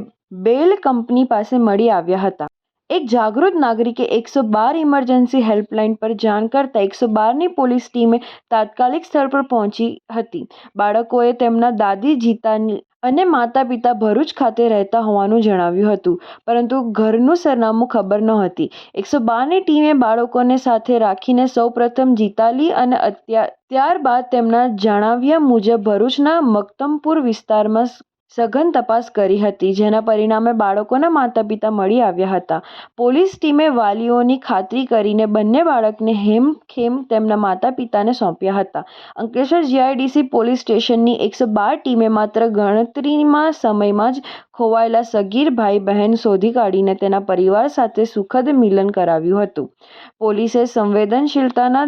બેલ કંપની પાસે મળી આવ્યા હતા. એક જાગૃત નાગરિકે 112 ઇમરજન્સી હેલ્પલાઇન પર જાણ કરતા 112ની પોલીસ ટીમે તાત્કાલિક સ્થળ પર પહોંચી હતી. બાળકોએ તેમના દાદી જીતાની અને માતા પિતા ભરૂચ ખાતે રહેતા હોવાનું જણાવ્યું હતું, પરંતુ ઘરનું સરનામું ખબર નહોતી. 112ની ટીમે બાળકોને સાથે રાખીને સૌપ્રથમ જીતાલી અને ત્યારબાદ તેમના જણાવ્યા મુજબ ભરૂચના મક્તમપુર વિસ્તારમાં સઘન તપાસ કરી હતી, જેના પરિણામે બાળકોના માતા પિતા મળી આવ્યા હતા. પોલીસ ટીમે વાલીઓની ખાતરી કરીને બંને બાળકને હેમખેમ તેમના માતા પિતાને સોંપ્યા હતા. અંકલેશ્વર જીઆઈડીસી પોલીસ સ્ટેશનની 112 ટીમે માત્ર ગણતરીમાં સમયમાં જ ખોવાયેલા સગીર ભાઈ બહેન શોધી કાઢીને તેના પરિવાર સાથે સુખદ મિલન કરાવ્યું હતું. પોલીસે સંવેદનશીલતાના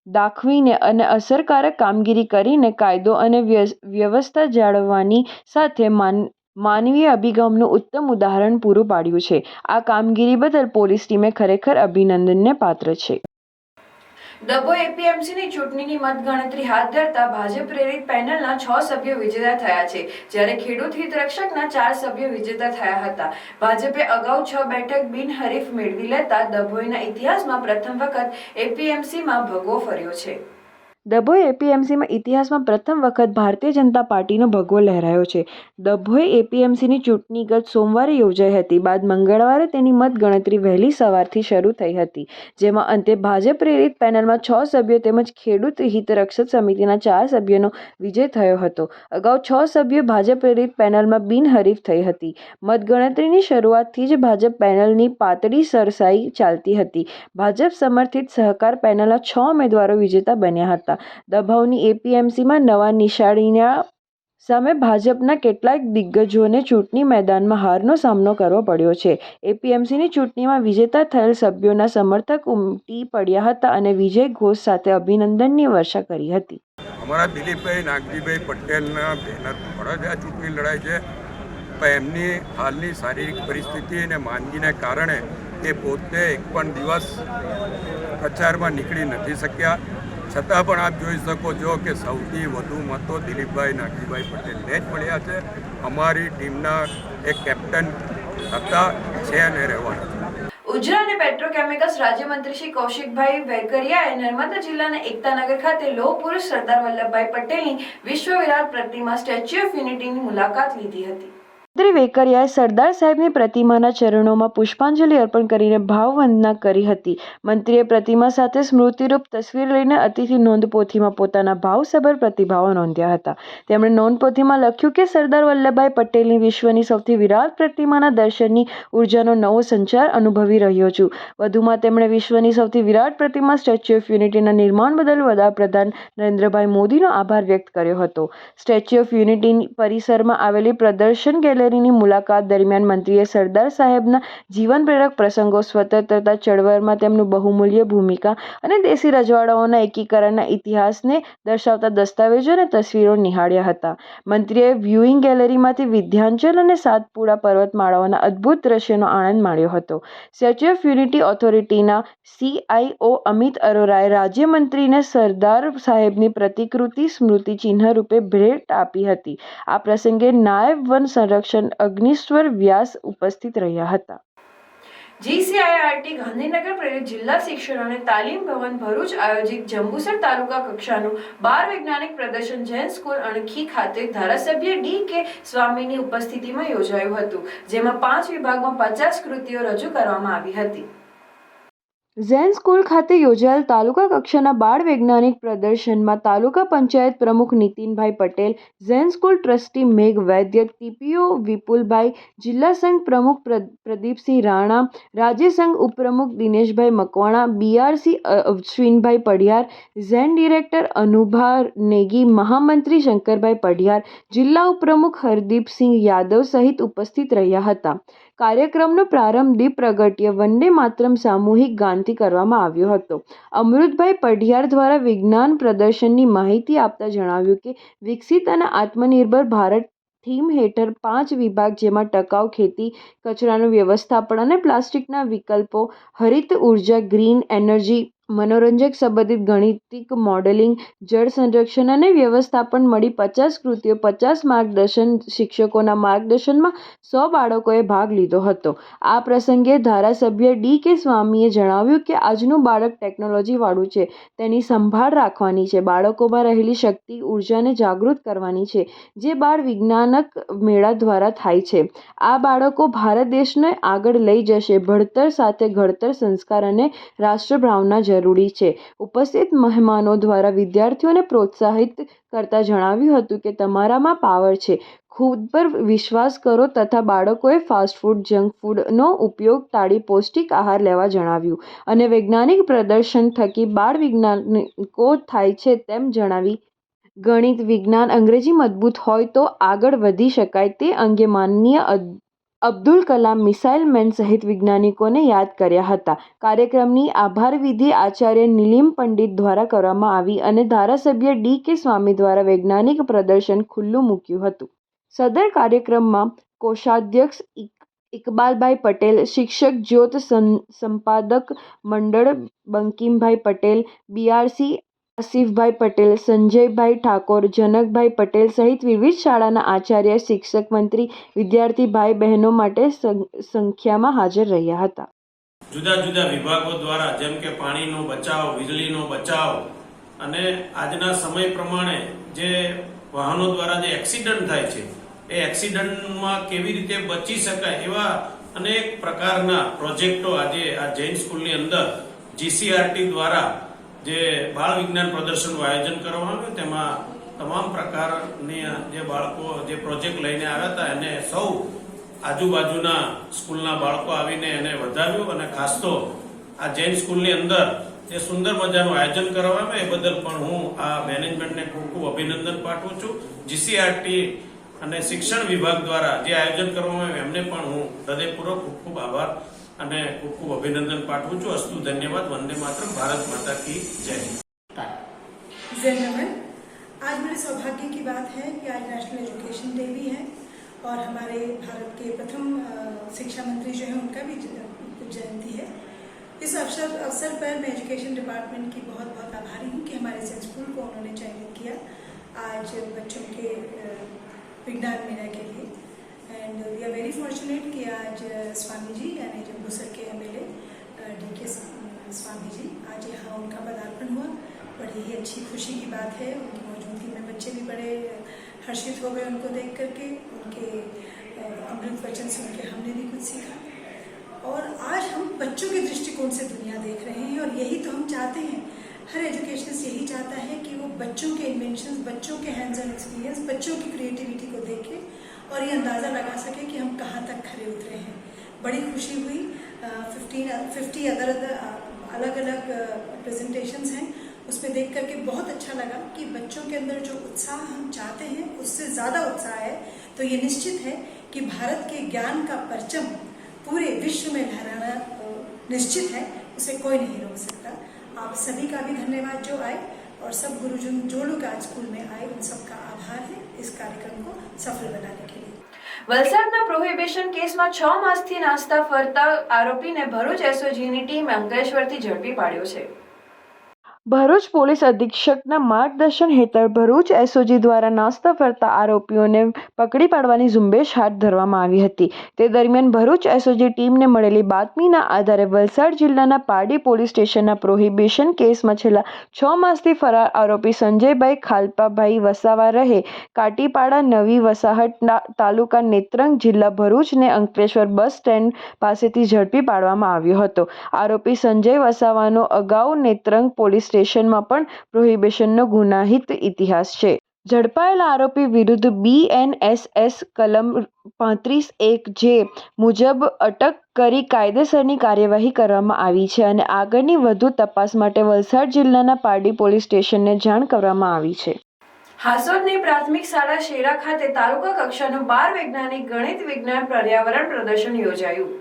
દાખવીને અને અસરકારક કામગીરી કરીને કાયદો અને વ્યવસ્થા જાળવવાની સાથે માનવીય અભિગમનું ઉત્તમ ઉદાહરણ પૂરું પાડ્યું છે. આ કામગીરી બદલ પોલીસ ટીમે ખરેખર અભિનંદનને પાત્ર છે. ડભોઈ એપીએમસીની ચૂંટણીની મતગણતરી હાથ ધરતા ભાજપ પ્રેરિત પેનલના 6 સભ્યો વિજેતા થયા છે, જ્યારે ખેડૂત હિત રક્ષકના 4 સભ્યો વિજેતા થયા હતા. ભાજપે અગાઉ 6 બેઠક બિનહરીફ મેળવી લેતા ડભોઈના ઇતિહાસમાં પ્રથમ વખત એપીએમસીમાં ભગવો ફર્યો છે. ડભોઈ એપીએમસીમાં ઇતિહાસમાં પ્રથમ વખત ભારતીય જનતા પાર્ટીનો ભગવો લહેરાયો છે. ડભોઈ એપીએમસીની ચૂંટણી ગત સોમવારે યોજાઈ હતી બાદ મંગળવારે તેની મતગણતરી વહેલી સવારથી શરૂ થઈ હતી, જેમાં અંતે ભાજપ પ્રેરિત પેનલમાં 6 સભ્યો તેમજ ખેડૂત હિતરક્ષક સમિતિના 4 સભ્યોનો વિજય થયો હતો. અગાઉ 6 સભ્યો ભાજપ પ્રેરિત પેનલમાં બિનહરીફ થઈ હતી. મતગણતરીની શરૂઆતથી જ ભાજપ પેનલની પાતળી સરસાઈ ચાલતી હતી. ભાજપ સમર્થિત સહકાર પેનલના 6 ઉમેદવારો વિજેતા બન્યા હતા. દબાવની એપીએમસીમાં નવા નિશાળીના સામે ભાજપના કેટલાક દિગ્ગજોને ચૂંટણી મેદાનમાં હારનો સામનો કરવો પડ્યો છે. એપીએમસીની ચૂંટણીમાં વિજેતા થયેલ સભ્યોના સમર્થક ઉમટી પડ્યા હતા અને વિજય ઘોષ સાથે અભિનંદનની વર્ષા કરી હતી. અમારા દિલીપભાઈ નાગજીભાઈ પટેલના બેનર પર જ આ ચૂંટણી લડાઈ છે, પણ એમની હાલની શારીરિક પરિસ્થિતિ અને માંદગીને કારણે એ પોતે એક પણ દિવસ પ્રચારમાં નીકળી નથી શક્યા. છતાં પણ આપ જોઈ શકો છો કે સૌથી વધુ મતો દિલીપભાઈ નાગજીભાઈ પટેલને જ મળ્યા છે. અમારી ટીમના એક કેપ્ટન હતા, છે અને રહેવાના છે. ઉર્જા અને પેટ્રોકેમિકલ્સ રાજ્યમંત્રી શ્રી કૌશિકભાઈ વેકરિયાએ નર્મદા જિલ્લાના એકતાનગર ખાતે લોહ પુરુષ સરદાર વલ્લભભાઈ પટેલની વિશ્વ વિરાટ પ્રતિમા સ્ટેચ્યુ ઓફ યુનિટીની મુલાકાત લીધી હતી. મંત્રી વેકરિયાએ સરદાર સાહેબની પ્રતિમાના ચરણોમાં પુષ્પાંજલિ અર્પણ કરીને ભાવવંદના કરી હતી. મંત્રીએ પ્રતિમા સાથે સ્મૃતિરૂપ તસવીર લઈને અતિથિ નોંધપોથીમાં પોતાના ભાવસભર પ્રતિભાવો નોંધ્યા હતા. તેમણે નોંધપોથીમાં લખ્યું કે સરદાર વલ્લભભાઈ પટેલની વિશ્વની સૌથી વિરાટ પ્રતિમાના દર્શનની ઉર્જાનો નવો સંચાર અનુભવી રહ્યો છું. વધુમાં તેમણે વિશ્વની સૌથી વિરાટ પ્રતિમા સ્ટેચ્યુ ઓફ યુનિટીના નિર્માણ બદલ વડાપ્રધાન નરેન્દ્રભાઈ મોદીનો આભાર વ્યક્ત કર્યો હતો. સ્ટેચ્યુ ઓફ યુનિટી પરિસરમાં આવેલી પ્રદર્શન ગેલેરીની મુલાકાત દરમિયાન મંત્રીએ સરદાર સાહેબના જીવન પ્રેરક પ્રસંગો, સ્વતંત્રતા ચળવળમાં તેમનું બહુમૂલ્ય ભૂમિકા અને દેશી રજવાડાઓના એકીકરણના ઇતિહાસને દર્શાવતા દસ્તાવેજો અને તસવીરો નિહાળ્યા હતા. મંત્રીએ વ્યુઇંગ ગેલેરીમાંથી વિંધ્યાચલ અને સાતપુડા પર્વતમાળાઓના અદ્ભુત દ્રશ્યોનો આનંદ માણ્યો હતો. સ્ટેચ્યુ ઓફ યુનિટી ઓથોરિટીના CIO અમિત અરોરાએ રાજ્યમંત્રીને સરદાર સાહેબની પ્રતિકૃતિ સ્મૃતિ ચિહ્ન રૂપે ભેટ આપી હતી. આ પ્રસંગે નાયબ વન સંરક્ષક અગ્નિશ્વર વ્યાસ ઉપસ્થિત રહ્યા હતા. GCIRT ગાંધીનગર પ્રેરિત જિલ્લા શિક્ષણ અને તાલીમ ભવન ભરૂચ આયોજિત જંબુસર તાલુકા કક્ષાનું 12 વૈજ્ઞાનિક પ્રદર્શન જૈન સ્કૂલ અણખી ખાતે ધારાસભ્ય DK સ્વામીની ઉપસ્થિતિમાં યોજાયું હતું, જેમાં 5 વિભાગમાં 50 કૃતિઓ રજૂ કરવામાં આવી હતી. ઝેન સ્કૂલ ખાતે યોજાયેલ તાલુકા કક્ષાના બાળ વૈજ્ઞાનિક પ્રદર્શનમાં તાલુકા પંચાયત પ્રમુખ Nitinbhai Patel, Zen school trustee મેઘ વૈદ્ય, TPO વિપુલભાઈ, જિલ્લા સંઘ પ્રમુખ પ્રદીપસિંહ રાણા, રાજ્ય સંઘ ઉપપ્રમુખ દિનેશભાઈ મકવાણા, BRC અશ્વિનભાઈ પઢિયાર, ઝેન ડિરેક્ટર અનુભા નેગી, મહામંત્રી શંકરભાઈ પઢિયાર, જિલ્લા ઉપપ્રમુખ હરદીપસિંહ યાદવ સહિત ઉપસ્થિત રહ્યા હતા. કાર્યક્રમનો પ્રારંભ દીપ પ્રગટ્ય વંદે માતરમ સામૂહિક ગાનથી કરવામાં આવ્યો હતો. અમૃતભાઈ પઢિયાર દ્વારા વિજ્ઞાન પ્રદર્શનની માહિતી આપતા જણાવ્યું કે વિકસિત અને આત્મનિર્ભર ભારત થીમ હેઠળ 5 વિભાગ, જેમાં ટકાઉ ખેતી, કચરાનું વ્યવસ્થાપન અને પ્લાસ્ટિકના વિકલ્પો, હરિત ઉર્જા, ગ્રીન એનર્જી, મનોરંજક સંબંધિત ગણિતિક મોડેલિંગ, જળ સંરક્ષણ અને વ્યવસ્થાપન મળી 50 કૃતિઓ, 50 માર્ગદર્શન શિક્ષકોના માર્ગદર્શનમાં 100 બાળકોએ ભાગ લીધો હતો. આ પ્રસંગે ધારાસભ્ય DK સ્વામીએ જણાવ્યું કે આજનું બાળક ટેકનોલોજીવાળું છે, તેની સંભાળ રાખવાની છે, બાળકોમાં રહેલી શક્તિ ઉર્જાને જાગૃત કરવાની છે, જે બાળ વિજ્ઞાનક મેળા દ્વારા થાય છે. આ બાળકો ભારત દેશને આગળ લઈ જશે. ભણતર સાથે ઘડતર, સંસ્કાર અને રાષ્ટ્રભાવના જરૂરી છે. ઉપસ્થિત મહેમાનો દ્વારા વિદ્યાર્થીઓને પ્રોત્સાહિત કરતા જણાવ્યું હતું કે તમારામાં પાવર છે, ખુદ પર વિશ્વાસ કરો તથા બાળકોએ ફાસ્ટ ફૂડ, જંક ફૂડનો ઉપયોગ ટાળી પૌષ્ટિક આહાર લેવા જણાવ્યું અને વૈજ્ઞાનિક પ્રદર્શન થકી બાળ વૈજ્ઞાનિકો થાય છે તેમ જણાવી ગણિત, વિજ્ઞાન, અંગ્રેજી મજબૂત હોય તો આગળ વધી શકાય તે અંગે માનનીય અબ્દુલ કલામ, મિસાઇલ મેન સહિત વૈજ્ઞાનિકોને યાદ કર્યા હતા. કાર્યક્રમની આભાર વિધિ આચાર્ય નીલિમ પંડિત દ્વારા કરવામાં આવી અને ધારાસભ્ય DK સ્વામી દ્વારા વૈજ્ઞાનિક પ્રદર્શન ખુલ્લું મૂક્યું હતું. સદર કાર્યક્રમમાં કોષાધ્યક્ષ ઇકબાલભાઈ પટેલ, શિક્ષક જ્યોત સંપાદક મંડળ બંકિમભાઈ પટેલ, BRC આસિફભાઈ પટેલ, સંજયભાઈ ઠાકોર, જનકભાઈ પટેલ સહિત વિવિધ શાળાના આચાર્ય, શિક્ષક, મંત્રી, વિદ્યાર્થી ભાઈ બહેનો માટે સંખ્યામાં હાજર રહ્યા હતા. જુદા જુદા વિભાગો દ્વારા જેમ કે પાણીનો બચાવ, વીજળીનો બચાવ અને આજના સમય પ્રમાણે જે વાહનો દ્વારા જે એક્સિડન્ટ થાય છે એ એક્સિડન્ટમાં કેવી રીતે બચી શકાય એવા અનેક પ્રકારના પ્રોજેક્ટો આજે આ જૈન સ્કૂલની અંદર જીસીઆરટી દ્વારા જે બાળ વિજ્ઞાન પ્રદર્શનનું આયોજન કરવામાં આવ્યું તેમાં તમામ પ્રકારની જે બાળકો જે પ્રોજેક્ટ લઈને આવ્યા હતા એને સૌ આજુબાજુના સ્કૂલના બાળકો આવીને એને વધાવ્યું અને ખાસ તો આ જૈન સ્કૂલની અંદર જે સુંદર મજાનું આયોજન કરવામાં આવે એ બદલ પણ હું આ મેનેજમેન્ટને ખૂબ ખૂબ અભિનંદન પાઠવું છું. જીસીઆરટી અને શિક્ષણ વિભાગ દ્વારા જે આયોજન કરવામાં આવ્યું એમને પણ હું હૃદયપૂર્વક ખૂબ ખૂબ આભાર અને ખૂબ ખૂબ અભિનંદન પાઠવું છું. અસ્તુ ધન્યવાદ. વંદે मातरम. भारत माता की जय. जय नमन. आज बड़े सौभाग्य की बात है कि आज नेशनल एजुकेशन डे भी है और हमारे भारत के प्रथम शिक्षा मंत्री जो है उनका भी जयंती है. इस अवसर पर मैं एजुकेशन डिपार्टमेंट की बहुत बहुत आभारी हूँ कि हमारे जैन स्कूल को उन्होंने चयनित किया आज बच्चों के विज्ञान मेला के लिए. And we are very fortunate कि आज स्वामी जी यानी जम्बूसर के MLA DK स्वामी जी आज यहाँ उनका पदार्पण हुआ. बड़ी ही अच्छी खुशी की बात है. उनकी मौजूदगी में बच्चे भी बड़े हर्षित हो गए उनको देख करके. उनके अमृत वचन सुन के हमने भी कुछ सीखा और आज हम बच्चों के दृष्टिकोण से दुनिया देख रहे हैं और यही तो हम चाहते हैं. हर एजुकेशनिस्ट यही चाहता है कि वो बच्चों के इन्वेंशंस, बच्चों के हैंड्स ऑन एक्सपीरियंस, बच्चों की क्रिएटिविटी को देखे और ये अंदाज़ा लगा सके कि हम कहाँ तक खरे उतरे हैं. बड़ी खुशी हुई. 50 अलग अलग प्रेजेंटेशंस हैं उसमें देख करके बहुत अच्छा लगा कि बच्चों के अंदर जो उत्साह हम चाहते हैं उससे ज़्यादा उत्साह है. तो ये निश्चित है कि भारत के ज्ञान का परचम पूरे विश्व में लहराना निश्चित है. उसे कोई नहीं रोक सकता. आप सभी का भी धन्यवाद जो आए और सब गुरुजन जो लोग आज स्कूल में आए उन सबका आभार है इस कार्यक्रम को सफल बनाने के लिए. વલસાડના પ્રોહિબિશન કેસમાં 6 માસથી નાસ્તા ફરતા આરોપીને ભરૂચ એસઓજીની ટીમે અંકલેશ્વરથી ઝડપી પાડ્યો છે. ભરૂચ પોલીસ અધિક્ષકના માર્ગદર્શન હેઠળ ભરૂચ એસઓજી દ્વારા નાસ્તા ફરતા આરોપીઓને પકડી પાડવાની ઝુંબેશ હાથ ધરવામાં આવી હતી. તે દરમિયાન ભરૂચ એસઓજી ટીમને મળેલી બાતમીના આધારે વલસાડ જિલ્લાના પારડી પોલીસ સ્ટેશનના પ્રોહિબિશન કેસમાં છેલ્લા 6 માસથી ફરાર આરોપી સંજયભાઈ ખાલપાભાઈ વસાવા રહે કાટીપાડા નવી વસાહત તાલુકા નેત્રંગ જિલ્લા ભરૂચને અંકલેશ્વર બસ સ્ટેન્ડ પાસેથી ઝડપી પાડવામાં આવ્યો હતો. આરોપી સંજય વસાવાનો અગાઉ નેત્રંગ પોલીસ સ્ટેશનમાં પણ પ્રોહિબિશનનો ગુનાહિત ઇતિહાસ છે. ઝડપાયેલા આરોપી વિરુદ્ધ BNSS કલમ 35(1) મુજબ અટક કરી કાયદેસરની કાર્યવાહી કરવામાં આવી છે અને આગળની વધુ તપાસ માટે વલસાડ જિલ્લાના પારડી પોલીસ સ્ટેશનને જાણ કરવામાં આવી છે. હાસોદની પ્રાથમિક શાળા શેરા ખાતે તાલુકા કક્ષાનું 12 વૈજ્ઞાનિક ગણિત વિજ્ઞાન પર્યાવરણ પ્રદર્શન યોજાયું.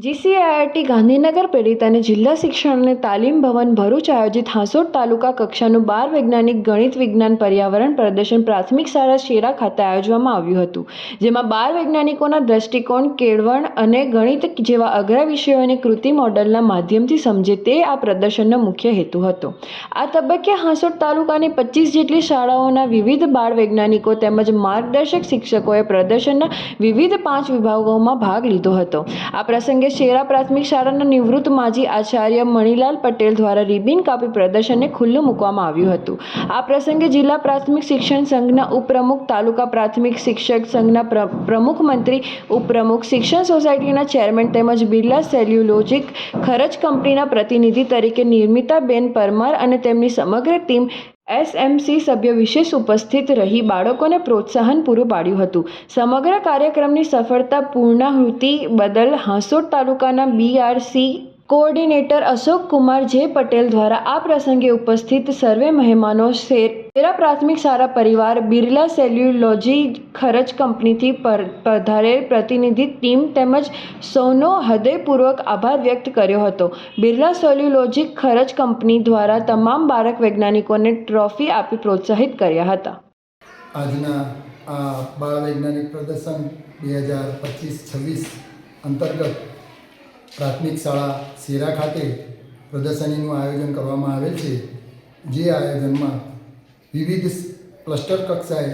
GCIRT ગાંધીનગર પ્રેરિત અને જિલ્લા શિક્ષણ અને તાલીમ ભવન ભરૂચ આયોજિત હાસોદ તાલુકા કક્ષાનું 12 વૈજ્ઞાનિક ગણિત વિજ્ઞાન પર્યાવરણ પ્રદર્શન પ્રાથમિક શાળા શેરા ખાતે આયોજવામાં આવ્યું હતું. જેમાં 12 વૈજ્ઞાનિકોના દ્રષ્ટિકોણ, કેળવણ અને ગણિત જેવા અઘરા વિષયોને કૃતિ મોડલના માધ્યમથી સમજે તે આ પ્રદર્શનનો મુખ્ય હેતુ હતો. આ તબક્કે હાસોદ તાલુકાની 25 જેટલી શાળાઓના વિવિધ બાળ વૈજ્ઞાનિકો તેમજ માર્ગદર્શક શિક્ષકોએ પ્રદર્શનના વિવિધ 5 વિભાગોમાં ભાગ લીધો હતો. આ પ્રસંગે શેરા પ્રાથમિક શાળાના નિવૃત્ત માજી આચાર્ય મણિલાલ પટેલ દ્વારા રિબિન કાપી પ્રદર્શનને ખુલ્લું મૂકવામાં આવ્યું હતું. આ પ્રસંગે જિલ્લા પ્રાથમિક શિક્ષણ સંઘના ઉપપ્રમુખ, તાલુકા પ્રાથમિક શિક્ષક સંઘના પ્રમુખ મંત્રી, ઉપપ્રમુખ, શિક્ષણ સોસાયટીના ચેરમેન તેમજ બિરલા સેલ્યુલોજિક ખરચ કંપનીના પ્રતિનિધિ તરીકે નિર્મિતાબેન પરમાર અને તેમની સમગ્ર ટીમ SMC સભ્ય વિશેષ ઉપસ્થિત રહી બાળકોને પ્રોત્સાહન પૂરું પાડ્યું હતું. સમગ્ર કાર્યક્રમની સફળતા પૂર્ણાહુતિ બદલ હાસોડ તાલુકાના BRC કોઓર્ડિનેટર અશોક કુમાર જે પટેલ દ્વારા આ પ્રસંગે ઉપસ્થિત સર્વે મહેમાનો, શેરા પ્રાથમિક શાળા પરિવાર, બિરલા સેલ્યુલોજી ખરચ કંપનીથી પધારેલ પ્રતિનિધિ ટીમ તેમજ સૌનો હૃદયપૂર્વક આભાર વ્યક્ત કર્યો હતો. બિરલા સેલ્યુલોજી ખરચ કંપની દ્વારા તમામ બાળક વૈજ્ઞાનિકોને ટ્રોફી આપી પ્રોત્સાહિત કર્યા હતા. આજના આ બાળ વૈજ્ઞાનિક પ્રદર્શન 2025-26 અંતર્ગત પ્રાથમિક શાળા શેરા ખાતે પ્રદર્શનીનું આયોજન કરવામાં આવેલ છે. જે આયોજનમાં વિવિધ ક્લસ્ટર કક્ષાએ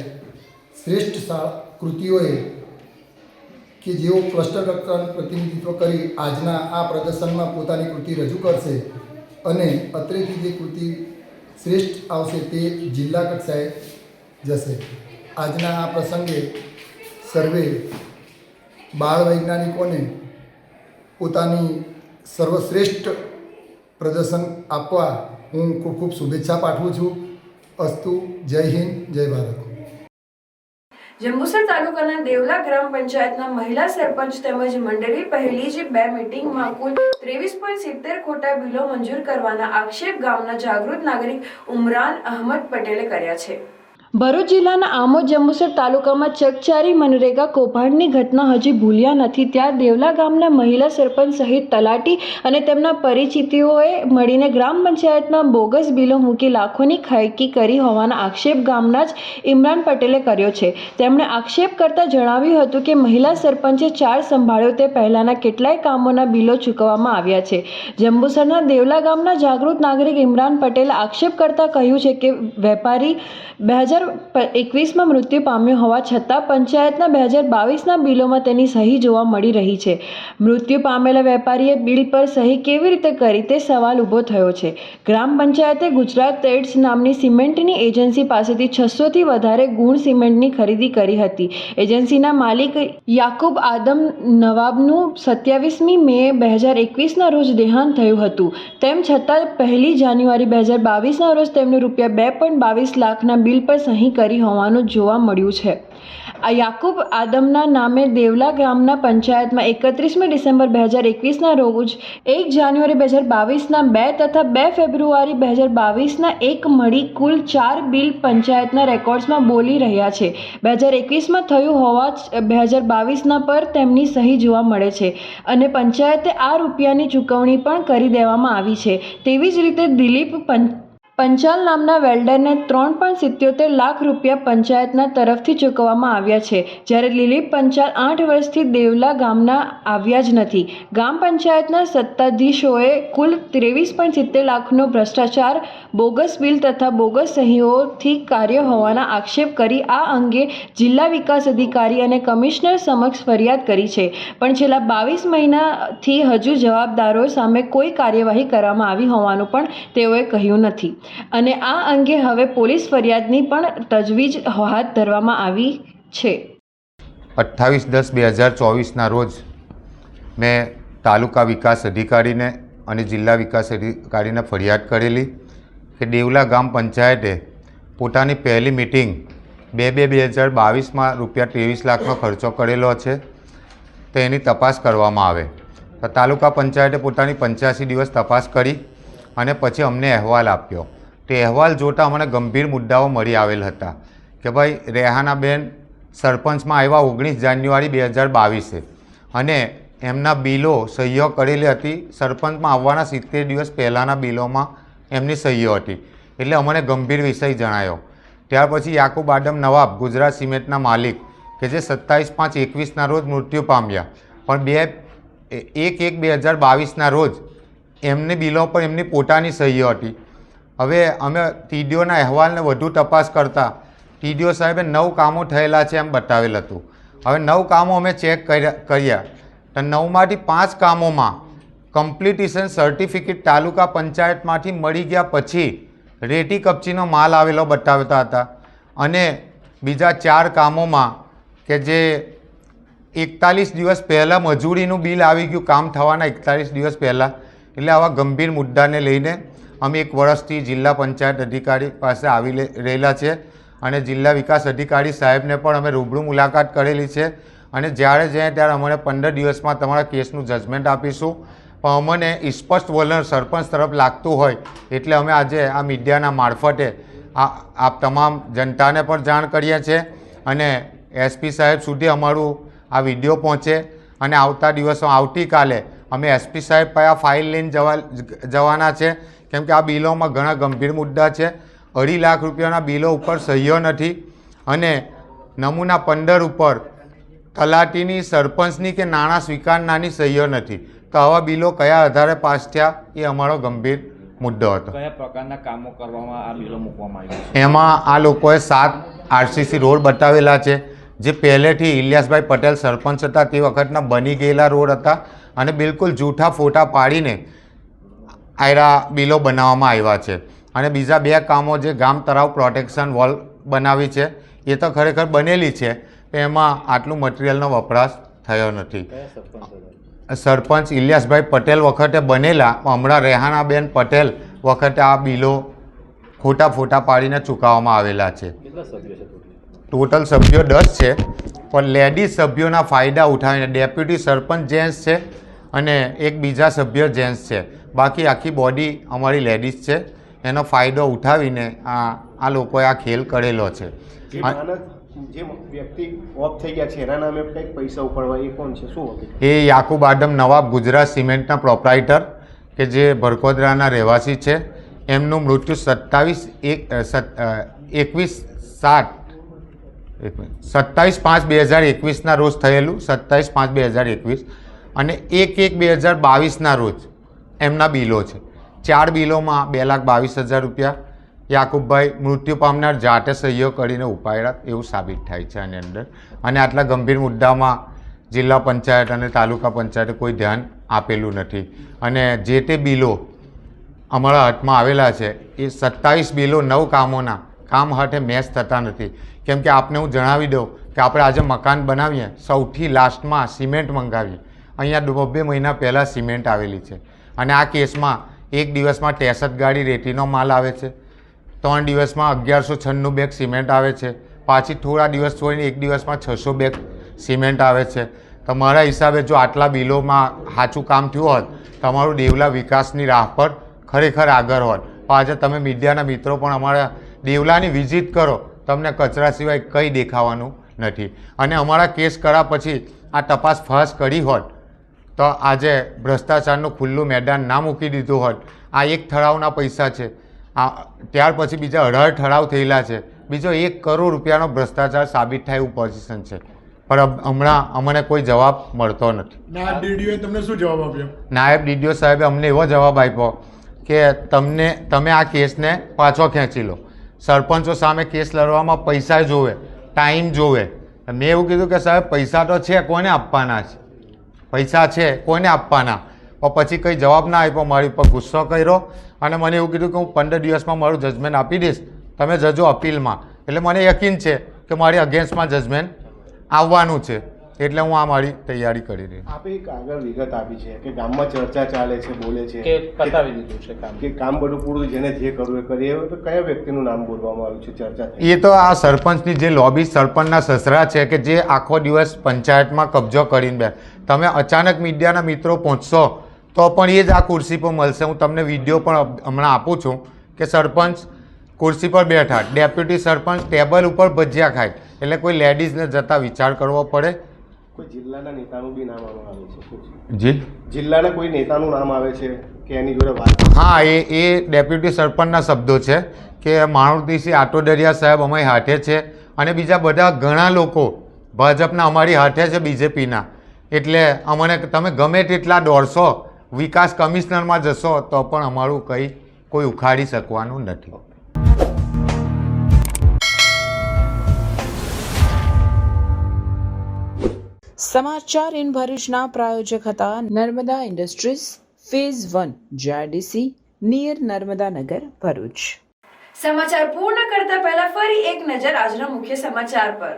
શ્રેષ્ઠ કૃતિઓએ કે જેઓ ક્લસ્ટર કક્ષાનું પ્રતિનિધિત્વ કરી આજના આ પ્રદર્શનમાં પોતાની કૃતિ રજૂ કરશે અને અત્રેથી જે કૃતિ શ્રેષ્ઠ આવશે તે જિલ્લા કક્ષાએ જશે. આજના આ પ્રસંગે સર્વે બાળ વૈજ્ઞાનિકોને પોતાની સર્વશ્રેષ્ઠ પ્રદર્શન આપવા હું ખૂબ ખૂબ શુભેચ્છા પાઠવું છું. અસ્તુ. જય હિન્દ, જય ભારત. જંબુસર તાલુકાના દેવલા ગ્રામ પંચાયતના મહિલા સરપંચ તેમજ મંડળી પહેલી જ 2 મીટિંગમાં કુલ 23.70 ખોટા બિલો મંજૂર કરવાના આક્ષેપ ગામના જાગૃત નાગરિક ઉમરાન અહમદ પટેલે કર્યા છે. ભરૂચ જિલ્લાના આમોદ જંબુસર તાલુકામાં ચકચારી મનરેગા કૌભાંડની ઘટના હજી ભૂલ્યા નથી. ત્યાં દેવલા ગામના મહિલા સરપંચ સહિત તલાટી અને તેમના પરિચિતોએ મળીને ગ્રામ પંચાયતમાં બોગસ બિલો મૂકી લાખોની ખાયકી કરી હોવાના આક્ષેપ ગામના જ ઇમરાન પટેલે કર્યો છે. તેમણે આક્ષેપ કરતા જણાવ્યું હતું કે મહિલા સરપંચે ચાર્જ સંભાળ્યો તે પહેલાના કેટલાય કામોના બિલો ચૂકવવામાં આવ્યા છે. જંબુસરના દેવલા ગામના જાગૃત નાગરિક ઇમરાન પટેલે આક્ષેપ કરતા કહ્યું છે કે વેપારી 2021માં મૃત્યુ પામ્યો હોવા છતાં પંચાયતના 2022ના બિલોમાં તેની સહી જોવા મળી રહી છે. મૃત્યુ પામેલા વેપારીએ બિલ પર સહી કેવી રીતે કરી તે સવાલ ઊભો થયો છે. ગ્રામ પંચાયતે ગુજરાત ટ્રેડ્સ નામની સિમેન્ટની એજન્સી પાસેથી 600થી વધારે ગુણ સિમેન્ટની ખરીદી કરી હતી. એજન્સીના માલિક યાકુબ આદમ નવાબનું 27મી મે 2021ના રોજ દેહાંત થયું હતું. તેમ છતાં 1 જાન્યુઆરી 2022ના રોજ તેમનું ₹2.22 લાખના બિલ પર સહી કરી હોવાનું જોવા મળ્યું છે. આ યાકુબ આદમના નામે દેવલા ગામના પંચાયતમાં 31મી ડિસેમ્બર 2021ના રોજ 1 જાન્યુઆરી 2022ના 2 તથા 2 ફેબ્રુઆરી 2022ના 1 મળી કુલ 4 બિલ પંચાયતના રેકોર્ડ્સમાં બોલી રહ્યા છે. 2021માં થયું હોવા 2022ના પર તેમની સહી જોવા મળે છે અને પંચાયતે આ રૂપિયાની ચૂકવણી પણ કરી દેવામાં આવી છે. તેવી જ રીતે દિલીપ પંચાલ નામના વેલ્ડરને 3.77 લાખ રૂપિયા પંચાયતના તરફથી ચૂકવવામાં આવ્યા છે. જ્યારે દિલીપ પંચાલ 8 વર્ષથી દેવલા ગામના આવ્યા જ નથી. ગામ પંચાયતના સત્તાધીશોએ કુલ 23.70 લાખનો ભ્રષ્ટાચાર, બોગસ બિલ તથા બોગસ સહીઓથી કાર્ય હોવાના આક્ષેપ કરી આ અંગે જિલ્લા વિકાસ અધિકારી અને કમિશનર સમક્ષ ફરિયાદ કરી છે. પણ છેલ્લા 22 મહિનાથી હજુ જવાબદારો સામે કોઈ કાર્યવાહી કરવામાં આવી હોવાનું પણ તેઓએ કહ્યું નથી અને આ અંગે હવે પોલીસ ફરિયાદની પણ તજવીજ હાથ ધરવામાં આવી છે. 28/10/2024ના રોજ મેં તાલુકા વિકાસ અધિકારીને અને જિલ્લા વિકાસ અધિકારીને ફરિયાદ કરેલી કે દેવલા ગામ પંચાયતે પોતાની પહેલી મિટિંગ 2/2022માં ₹23 લાખનો ખર્ચો કરેલો છે તો એની તપાસ કરવામાં આવે. તો તાલુકા પંચાયતે પોતાની 85 દિવસ તપાસ કરી અને પછી અમને અહેવાલ આપ્યો. તે અહેવાલ જોતાં મને ગંભીર મુદ્દાઓ મળી આવેલ હતા કે ભાઈ રેહાનાબેન સરપંચમાં આવ્યા 19 જાન્યુઆરી 2022 અને એમના બિલો સહીઓ કરેલી હતી. સરપંચમાં આવવાના 70 દિવસ પહેલાંના બિલોમાં એમની સહીઓ હતી. એટલે અમને ગંભીર વિષય જણાયો. ત્યાર પછી યાકુબ આદમ નવાબ ગુજરાત સિમેન્ટના માલિક કે જે 27/5/21ના રોજ મૃત્યુ પામ્યા પણ 1/1/2022ના રોજ એમની બિલો પર એમની પોતાની સહીઓ હતી. હવે અમે ટીડીઓના અહેવાલને વધુ તપાસ કરતાં ટીડીઓ સાહેબે 9 કામો થયેલા છે એમ બતાવેલ હતું. હવે 9 કામો અમે ચેક કર્યા તો 9માંથી 5 કામોમાં કમ્પ્લીટેશન સર્ટિફિકેટ તાલુકા પંચાયતમાંથી મળી ગયા પછી રેતી કપચીનો માલ આવેલો બતાવતા હતા અને બીજા 4 કામોમાં કે જે 41 દિવસ પહેલાં મજૂરીનું બિલ આવી ગયું કામ થવાના 41 દિવસ પહેલાં. એટલે આવા ગંભીર મુદ્દાને લઈને અમે 1 વર્ષથી જિલ્લા પંચાયત અધિકારી પાસે આવી રહેલા છે અને જિલ્લા વિકાસ અધિકારી સાહેબને પણ અમે રૂબરૂ મુલાકાત કરેલી છે અને જ્યારે જાય ત્યારે અમને 15 દિવસમાં તમારા કેસનું જજમેન્ટ આપીશું. પણ અમને સ્પષ્ટ વલણ સરપંચ તરફ લાગતું હોય એટલે અમે આજે આ મીડિયાના મારફતે આપ તમામ જનતાને પણ જાણ કરીએ છીએ અને એસપી સાહેબ સુધી અમારું આ વિડીયો પહોંચે અને આવતા દિવસો આવતીકાલે અમે એસપી સાહેબ પાસે આ ફાઇલ લઈને જવાના છે કેમ કે આ બિલોમાં ઘણા ગંભીર મુદ્દા છે. 2.5 લાખ રૂપિયાના બિલો ઉપર સહીઓ નથી અને નમૂના 15 ઉપર તલાટીની, સરપંચની કે નાણાં સ્વીકારનારની સહીઓ નથી. તો આવા બિલો કયા આધારે પાસ થયા એ અમારો ગંભીર મુદ્દો હતો. કયા પ્રકારના કામો કરવામાં આ બિલો મૂકવામાં આવ્યા છે? એમાં આ લોકોએ 7 આરસીસી રોડ બતાવેલા છે જે પહેલેથી ઇલિયાસભાઈ પટેલ સરપંચ હતા તે વખતના બની ગયેલા રોડ હતા અને બિલકુલ જૂઠા ફોટા પાડીને આયરા બિલો બનાવવામાં આવ્યા છે અને બીજા 2 કામો જે ગામ તળાવ પ્રોટેક્શન વોલ બનાવી છે એ તો ખરેખર બનેલી છે, એમાં આટલું મટીરિયલનો વપરાશ થયો નથી. સરપંચ ઇલિયાસભાઈ પટેલ વખતે બનેલા, હમણાં રેહાનાબેન પટેલ વખતે આ બિલો ખોટા ફોટા પાડીને ચૂકવવામાં આવેલા છે. ટોટલ સભ્યો 10 છે, પણ લેડીઝ સભ્યોના ફાયદા ઉઠાવીને ડેપ્યુટી સરપંચ જેન્ટ્સ છે અને એક બીજા સભ્ય જેન્ટ્સ છે, બાકી આખી બોડી અમારી લેડીઝ છે. એનો ફાયદો ઉઠાવીને આ લોકોએ આ ખેલ કરેલો છે. જે વ્યક્તિ ઓફ થઈ ગયા છે એના નામે કંઈક પૈસા ઉપાડવા, એ કોણ છે, શું હતું? એ યાકુબ આદમ નવાબ ગુજરાત સિમેન્ટના પ્રોપ્રાઇટર કે જે ભરકોદરાના રહેવાસી છે. એમનું મૃત્યુ 27/5/2021 રોજ થયેલું, 27/5/2021, અને 1/1/2022 રોજ એમના બિલો છે. 4 બિલોમાં 2,22,000 રૂપિયા યાકુબભાઈ મૃત્યુ પામનાર જાતે સહીઓ કરીને ઉપાડ્યા એવું સાબિત થાય છે આની અંદર. અને આટલા ગંભીર મુદ્દામાં જિલ્લા પંચાયત અને તાલુકા પંચાયતે કોઈ ધ્યાન આપેલું નથી. અને જે તે બિલો અમારા હાથમાં આવેલા છે એ 27 બિલો 9 કામોના કામ હાથે મેચ થતા નથી. કેમ કે આપને હું જણાવી દઉં કે આપણે આજે મકાન બનાવીએ, સૌથી લાસ્ટમાં સિમેન્ટ મંગાવીએ. અહીંયા 2 મહિના પહેલાં સિમેન્ટ આવેલી છે. અને આ કેસમાં એક દિવસમાં 63 ગાડી રેતીનો માલ આવે છે, 3 દિવસમાં 1196 બેગ સિમેન્ટ આવે છે, પાછી થોડા દિવસ છોડીને એક દિવસમાં 600 બેગ સિમેન્ટ આવે છે. તમારા હિસાબે જો આટલા બિલોમાં સાચું કામ થયું હોત, તમારું દેવલા વિકાસની રાહ પર ખરેખર આગળ હોત. પણ આજે તમે મીડિયાના મિત્રો પણ અમારા દેવલાની વિઝિટ કરો, તમને કચરા સિવાય કંઈ દેખાવાનું નથી. અને અમારા કેસ કર્યા પછી આ તપાસ ફાસ કરી હોત તો આજે ભ્રષ્ટાચારનું ખુલ્લું મેદાન ના મૂકી દીધું હોત. આ એક ઠરાવના પૈસા છે, ત્યાર પછી બીજા 18 ઠરાવ થયેલા છે, બીજો 1 કરોડ રૂપિયાનો ભ્રષ્ટાચાર સાબિત થાય એવું પોઝિશન છે. પણ હમણાં અમને કોઈ જવાબ મળતો નથી. નાયબ ડીડીઓએ તમને શું જવાબ આપ્યો? નાયબ ડીડીઓ સાહેબે અમને એવો જવાબ આપ્યો કે તમે આ કેસને પાછો ખેંચી લો. સરપંચો સામે કેસ લડવામાં પૈસા જોવે, ટાઈમ જોવે. મેં એવું કીધું કે સાહેબ પૈસા તો છે, કોને આપવાના છે? પૈસા છે, કોને આપવાના? પણ પછી કંઈ જવાબ ના આપ્યો, મારી પર ગુસ્સો કર્યો અને મને એવું કીધું કે હું 15 દિવસમાં મારું જજમેન્ટ આપી દઈશ, તમે જજો અપીલમાં. એટલે મને યકીન છે કે મારી અગેન્સ્ટમાં જજમેન્ટ આવવાનું છે, એટલે હું આ મારી તૈયારી કરી રહી. આપે એક આગળ વિગત આપી છે કે ગામમાં ચર્ચા ચાલે છે, બોલે છે કે પતાવી દીધું છે કામ, કે કામ બધું પૂરું, જેને જે કરવું એ કરીએ. તો કયા વ્યક્તિનું નામ બોલવામાં આવ્યું છે, ચર્ચા થઈ? એ તો આ સરપંચની જે લોબી સરપંચના સસરા છે કે જે આખો દિવસ પંચાયતમાં કબજો કરીને બે. તમે અચાનક મીડિયાના મિત્રો પહોંચશો તો પણ એ જ આ ખુરશી પર મળશે. હું તમને વિડીયો પણ હમણાં આપું છું કે સરપંચ ખુરશી પર બેઠા, ડેપ્યુટી સરપંચ ટેબલ ઉપર ભજીયા ખાય. એટલે કોઈ લેડીઝને જતાં વિચાર કરવો પડે. કોઈ જિલ્લાના નેતાનું બી નામ આવે છે? જી, જિલ્લાના કોઈ નેતાનું નામ આવે છે કે એની જોડે વાત? હા, એ ડેપ્યુટી સરપંચના શબ્દો છે કે મારુતિસિંહ આટોદરિયા સાહેબ અમારી હાથે છે અને બીજા બધા ઘણા લોકો ભાજપના અમારી હાથે છે, બીજેપીના. એટલે અમને તમે ગમે તેટલા દોડશો, વિકાસ કમિશનરમાં જશો તો પણ અમારું કંઈ કોઈ ઉખાડી શકવાનું નથી. સમાચાર ઇન ભરૂચના પ્રાયોજક હતા Narmada industries phase 1 GIDC near Narmadanagar Bharuch. સમાચાર પૂર્ણ કરતા પહેલા ફરી એક નજર આજના મુખ્ય સમાચાર પર.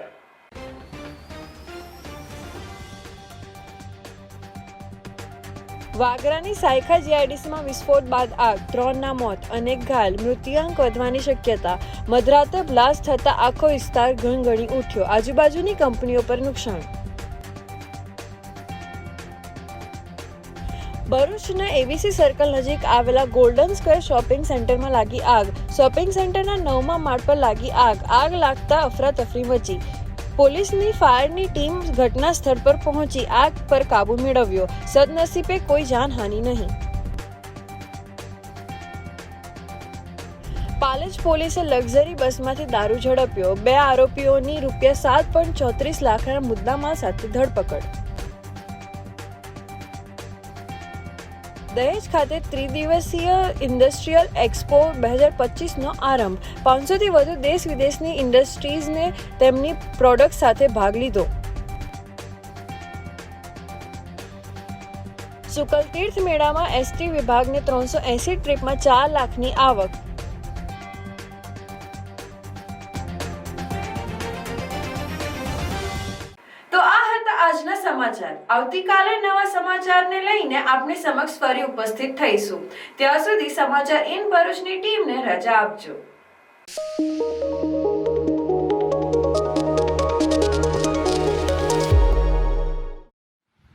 વાગરાની સાયખા જીઆઈડીસીમાં વિસ્ફોટ બાદ આગ, 3ના મોત, અનેક ઘાયલ, મૃત્યુઆંક વધવાની શક્યતા. મધરાતે બ્લાસ્ટ થતા આખો વિસ્તાર ગણગણી ઉઠ્યો, આજુબાજુની કંપનીઓ પર નુકસાન. ભરૂચના એબીસી સર્કલ નજીક આવેલા ગોલ્ડન સ્ક્વેર શોપિંગ સેન્ટરમાં લાગી આગ. શોપિંગ સેન્ટરના 9મા માળ પર લાગી આગ. આગ લાગતા અફરાતફરી મચી. પોલીસની ફાયરની ટીમ ઘટના સ્થળ પર પહોંચી આગ પર કાબુ મેળવ્યો. સદનસીબે કોઈ જાનહાનિ નહીં. પાલેજ પોલીસે લક્ઝરી બસમાંથી દારૂ ઝડપ્યો. 2 આરોપીઓની ₹7.34 લાખના મુદ્દામાલ સાથે ધરપકડ. દહેજ ખાતે ત્રિદિવસીય ઇન્ડસ્ટ્રીયલ એક્સપો 2025નો આરંભ. 500થી વધુ દેશ વિદેશની ઇન્ડસ્ટ્રીઝને તેમની પ્રોડક્ટ સાથે ભાગ લીધો. શુકલ તીર્થ મેળામાં એસટી વિભાગને 380 ટ્રીપમાં 4 લાખની આવક. આજના સમાચાર. આવતીકાલે નવા સમાચારને લઈને આપની સમક્ષ ફરી ઉપસ્થિત થઈશું. ત્યાં સુધી સમાચાર ઇન ભરૂચની ટીમને રજા આપજો.